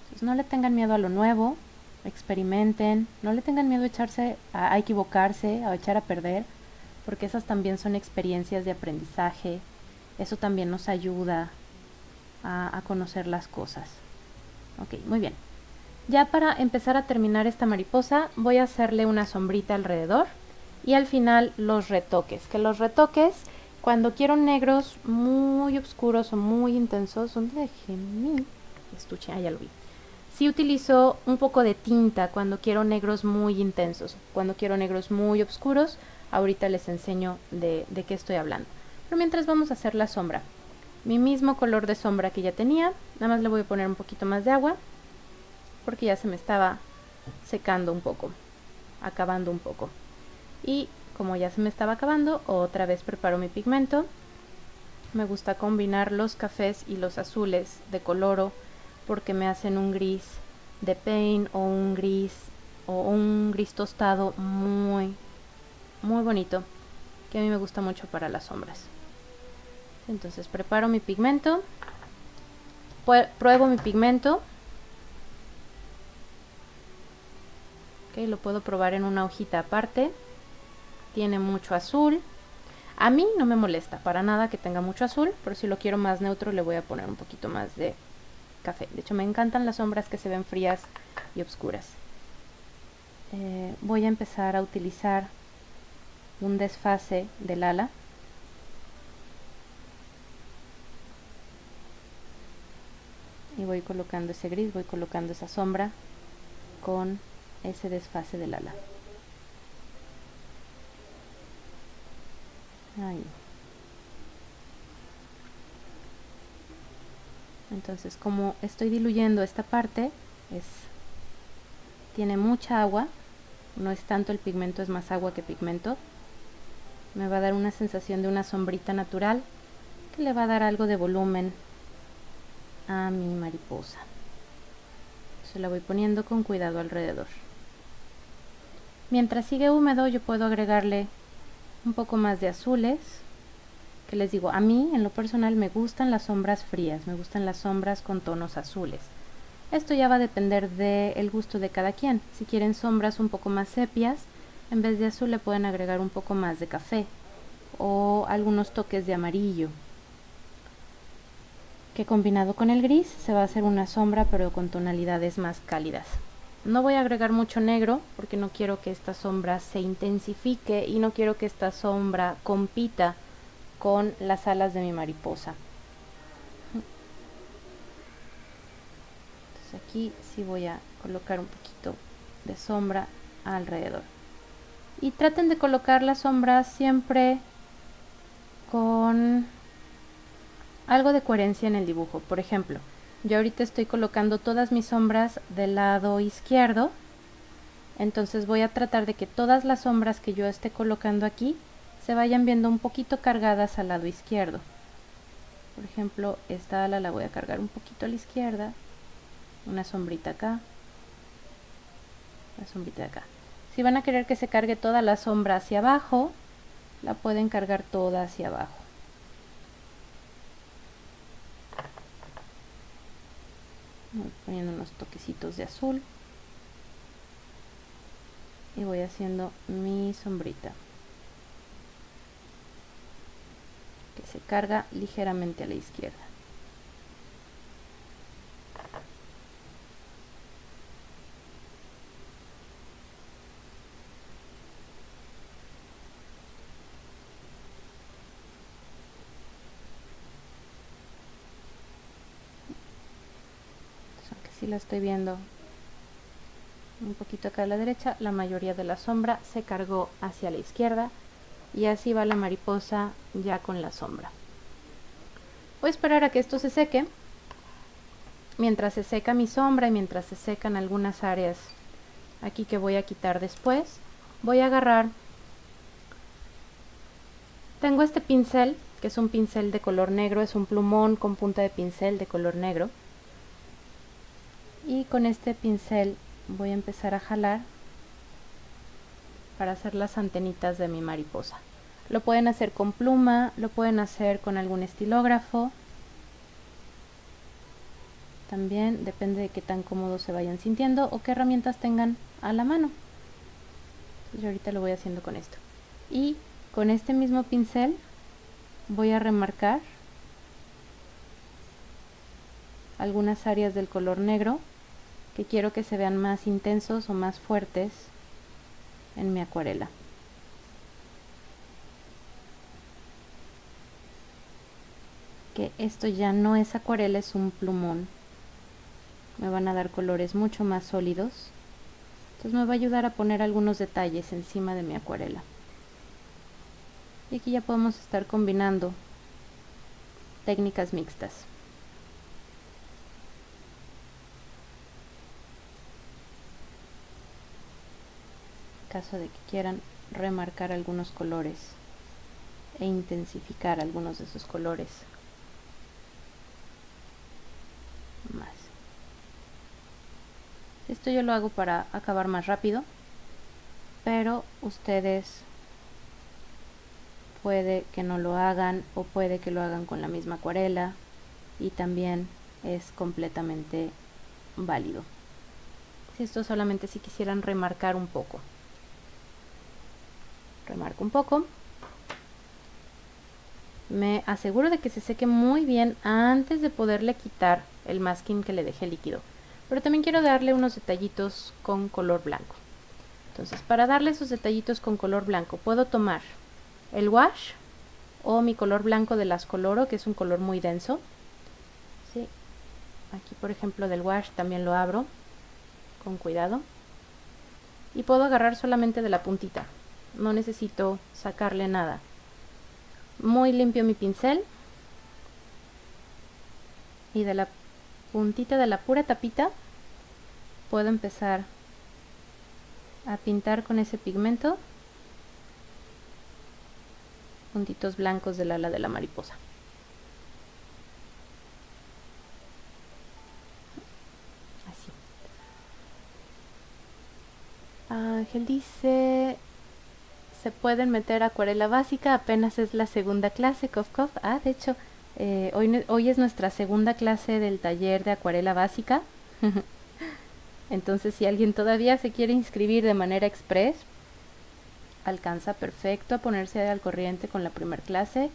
Entonces no le tengan miedo a lo nuevo, experimenten, no le tengan miedo a equivocarse, a echar a perder, porque esas también son experiencias de aprendizaje. Eso también nos ayuda a conocer las cosas. Ok, muy bien. Ya para empezar a terminar esta mariposa, voy a hacerle una sombrita alrededor y al final los retoques. Que los retoques, cuando quiero negros muy oscuros o muy intensos, ¿dónde dejé mi estuche? Ya lo vi. Sí utilizo un poco de tinta cuando quiero negros muy intensos. Cuando quiero negros muy oscuros, ahorita les enseño de qué estoy hablando. Pero mientras vamos a hacer la sombra. Mi mismo color de sombra que ya tenía, nada más le voy a poner un poquito más de agua, porque ya se me estaba secando un poco, acabando un poco. Y como ya se me estaba acabando, otra vez preparo mi pigmento. Me gusta combinar los cafés y los azules de coloro porque me hacen un gris de paint o un gris tostado muy bonito, que a mí me gusta mucho para las sombras. Entonces preparo mi pigmento, pruebo mi pigmento. Okay, lo puedo probar en una hojita aparte. Tiene mucho azul. A mí no me molesta para nada que tenga mucho azul, pero si lo quiero más neutro le voy a poner un poquito más de café. De hecho, me encantan las sombras que se ven frías y oscuras. Voy a empezar a utilizar un desfase del ala. Y voy colocando ese gris, voy colocando esa sombra con ese desfase del ala. Ahí. Entonces, como estoy diluyendo esta parte, tiene mucha agua, no es tanto el pigmento, es más agua que pigmento. Me va a dar una sensación de una sombrita natural que le va a dar algo de volumen a mi mariposa. Se la voy poniendo con cuidado alrededor. Mientras sigue húmedo, yo puedo agregarle un poco más de azules, que les digo, a mí en lo personal me gustan las sombras frías, me gustan las sombras con tonos azules. Esto ya va a depender del gusto de cada quien. Si quieren sombras un poco más sepias, en vez de azul le pueden agregar un poco más de café o algunos toques de amarillo, que combinado con el gris se va a hacer una sombra pero con tonalidades más cálidas. No voy a agregar mucho negro porque no quiero que esta sombra se intensifique y no quiero que esta sombra compita con las alas de mi mariposa. Entonces aquí sí voy a colocar un poquito de sombra alrededor. Y traten de colocar las sombras siempre con algo de coherencia en el dibujo. Por ejemplo, yo ahorita estoy colocando todas mis sombras del lado izquierdo, entonces voy a tratar de que todas las sombras que yo esté colocando aquí se vayan viendo un poquito cargadas al lado izquierdo. Por ejemplo, esta ala la voy a cargar un poquito a la izquierda, una sombrita acá, una sombrita de acá. Si van a querer que se cargue toda la sombra hacia abajo, la pueden cargar toda hacia abajo. Voy poniendo unos toquecitos de azul y voy haciendo mi sombrita que se carga ligeramente a la izquierda. Aunque sí la estoy viendo un poquito acá a la derecha, la mayoría de la sombra se cargó hacia la izquierda y así va la mariposa ya con la sombra. Voy a esperar a que esto se seque. Mientras se seca mi sombra y mientras se secan algunas áreas aquí que voy a quitar después, voy a agarrar, tengo este pincel que es un pincel de color negro, es un plumón con punta de pincel de color negro, y con este pincel voy a empezar a jalar para hacer las antenitas de mi mariposa. Lo pueden hacer con pluma, lo pueden hacer con algún estilógrafo, también depende de qué tan cómodos se vayan sintiendo o qué herramientas tengan a la mano. Yo ahorita lo voy haciendo con esto. Y con este mismo pincel voy a remarcar algunas áreas del color negro que quiero que se vean más intensos o más fuertes en mi acuarela. Que esto ya no es acuarela, es un plumón. Me van a dar colores mucho más sólidos. Entonces me va a ayudar a poner algunos detalles encima de mi acuarela. Y aquí ya podemos estar combinando técnicas mixtas. En caso de que quieran remarcar algunos colores e intensificar algunos de esos colores más. Esto yo lo hago para acabar más rápido, pero ustedes puede que no lo hagan o puede que lo hagan con la misma acuarela y también es completamente válido. Esto solamente si quisieran remarcar un poco. Remarco un poco. Me aseguro de que se seque muy bien antes de poderle quitar el masking que le dejé líquido. Pero también quiero darle unos detallitos con color blanco. Entonces, para darle esos detallitos con color blanco, puedo tomar el wash o mi color blanco de Las Coloro, que es un color muy denso. ¿Sí? Aquí, por ejemplo, del wash también lo abro con cuidado. Y puedo agarrar solamente de la puntita. No necesito sacarle nada. Muy limpio mi pincel. Y de la puntita de la pura tapita puedo empezar a pintar con ese pigmento puntitos blancos del ala de la mariposa. Así. Ángel dice, se pueden meter acuarela básica, apenas es la segunda clase, cof cof. De hecho, hoy es nuestra segunda clase del taller de acuarela básica. Entonces, si alguien todavía se quiere inscribir de manera express, alcanza perfecto a ponerse al corriente con la primera clase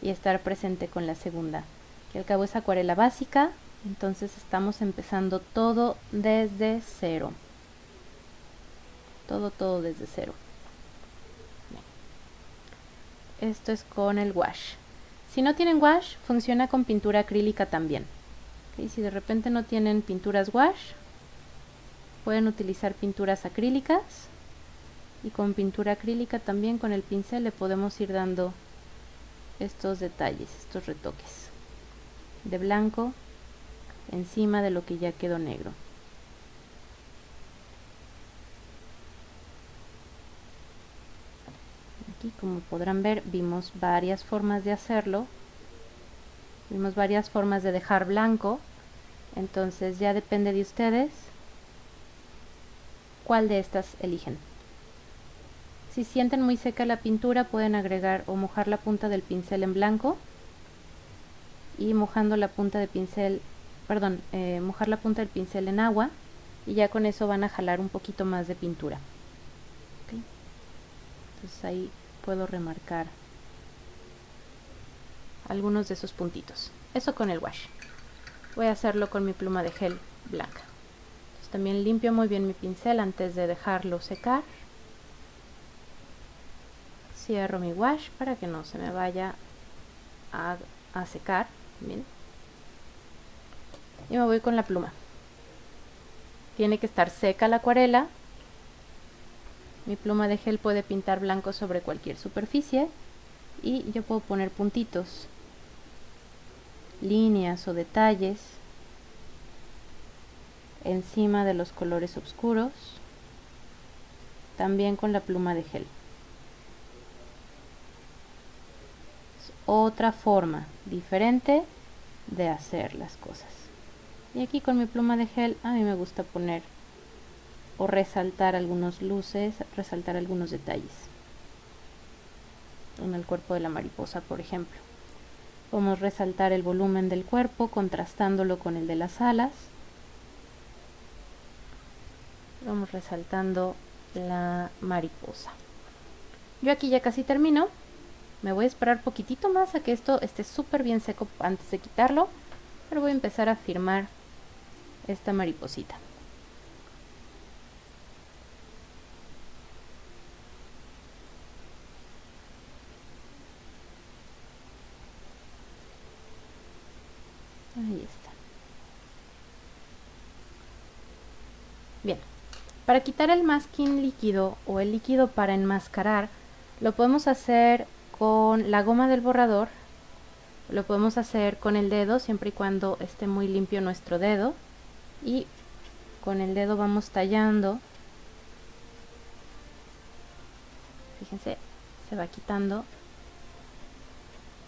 y estar presente con la segunda. Que al cabo es acuarela básica, entonces estamos empezando todo desde cero. Todo desde cero. Esto es con el wash. Si no tienen wash, funciona con pintura acrílica también. ¿Okay? Si de repente no tienen pinturas wash, pueden utilizar pinturas acrílicas. Y con pintura acrílica también con el pincel le podemos ir dando estos detalles, estos retoques de blanco encima de lo que ya quedó negro. Aquí, como podrán ver, vimos varias formas de hacerlo. Vimos varias formas de dejar blanco. Entonces ya depende de ustedes cuál de estas eligen. Si sienten muy seca la pintura, pueden agregar o mojar la punta del pincel en blanco y mojando la punta de pincel, mojar la punta del pincel en agua y ya con eso van a jalar un poquito más de pintura. ¿Okay? Entonces ahí puedo remarcar algunos de esos puntitos. Eso con el wash. Voy a hacerlo con mi pluma de gel blanca. Entonces también limpio muy bien mi pincel antes de dejarlo secar. Cierro mi wash para que no se me vaya a secar. Bien. Y me voy con la pluma. Tiene que estar seca la acuarela. Mi pluma de gel puede pintar blanco sobre cualquier superficie y yo puedo poner puntitos, líneas o detalles encima de los colores oscuros, también con la pluma de gel. Es otra forma diferente de hacer las cosas. Y aquí con mi pluma de gel a mí me gusta poner o resaltar algunas luces, resaltar algunos detalles. En el cuerpo de la mariposa, por ejemplo. Podemos resaltar el volumen del cuerpo contrastándolo con el de las alas. Vamos resaltando la mariposa. Yo aquí ya casi termino. Me voy a esperar poquitito más a que esto esté súper bien seco antes de quitarlo. Pero voy a empezar a firmar esta mariposita. Ahí está. Bien, para quitar el masking líquido o el líquido para enmascarar, lo podemos hacer con la goma del borrador, lo podemos hacer con el dedo siempre y cuando esté muy limpio nuestro dedo, y con el dedo vamos tallando. Fíjense, se va quitando,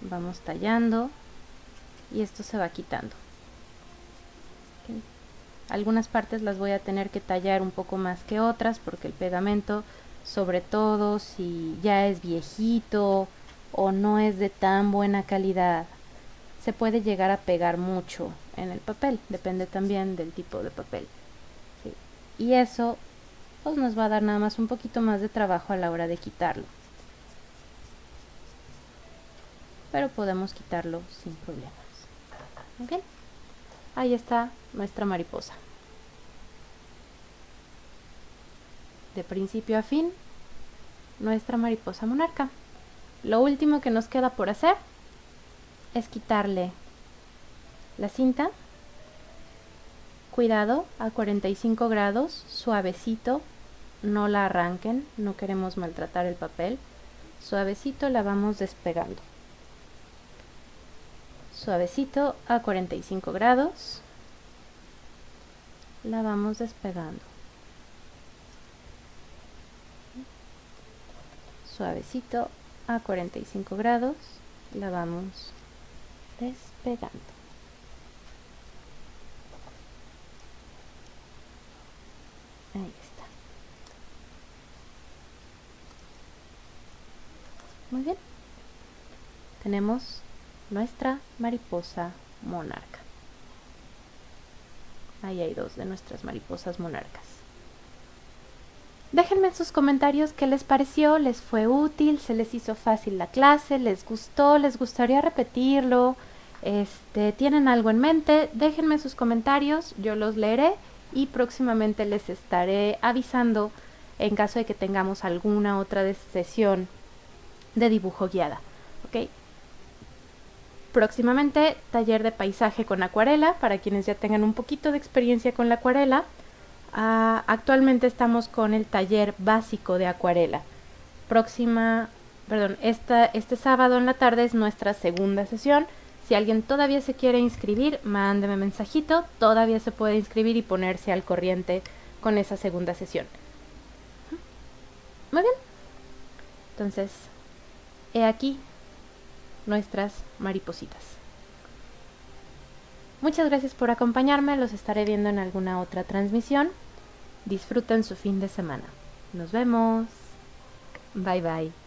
vamos tallando y esto se va quitando. ¿Okay? Algunas partes las voy a tener que tallar un poco más que otras porque el pegamento, sobre todo si ya es viejito o no es de tan buena calidad, se puede llegar a pegar mucho en el papel, depende también del tipo de papel. ¿Sí? Y eso pues nos va a dar nada más un poquito más de trabajo a la hora de quitarlo. Pero podemos quitarlo sin problemas. ¿Ok? Ahí está nuestra mariposa. De principio a fin, nuestra mariposa monarca. Lo último que nos queda por hacer es quitarle la cinta. Cuidado, a 45 grados, suavecito, no la arranquen, no queremos maltratar el papel. Suavecito la vamos despegando. Suavecito, a 45 grados, la vamos despegando. Suavecito, a 45 grados, la vamos despegando. Ahí está. Muy bien. Tenemos nuestra mariposa monarca. Ahí hay dos de nuestras mariposas monarcas. Déjenme en sus comentarios qué les pareció, les fue útil, se les hizo fácil la clase, les gustó, les gustaría repetirlo, tienen algo en mente, déjenme sus comentarios, yo los leeré y próximamente les estaré avisando en caso de que tengamos alguna otra sesión de dibujo guiada. ¿Ok? Próximamente taller de paisaje con acuarela para quienes ya tengan un poquito de experiencia con la acuarela. Actualmente estamos con el taller básico de acuarela. Este sábado en la tarde es nuestra segunda sesión. Si alguien todavía se quiere inscribir, mándeme mensajito. Todavía se puede inscribir y ponerse al corriente con esa segunda sesión. Muy bien. Entonces, he aquí nuestras maripositas. Muchas gracias por acompañarme. Los estaré viendo en alguna otra transmisión. Disfruten su fin de semana. Nos vemos. Bye bye.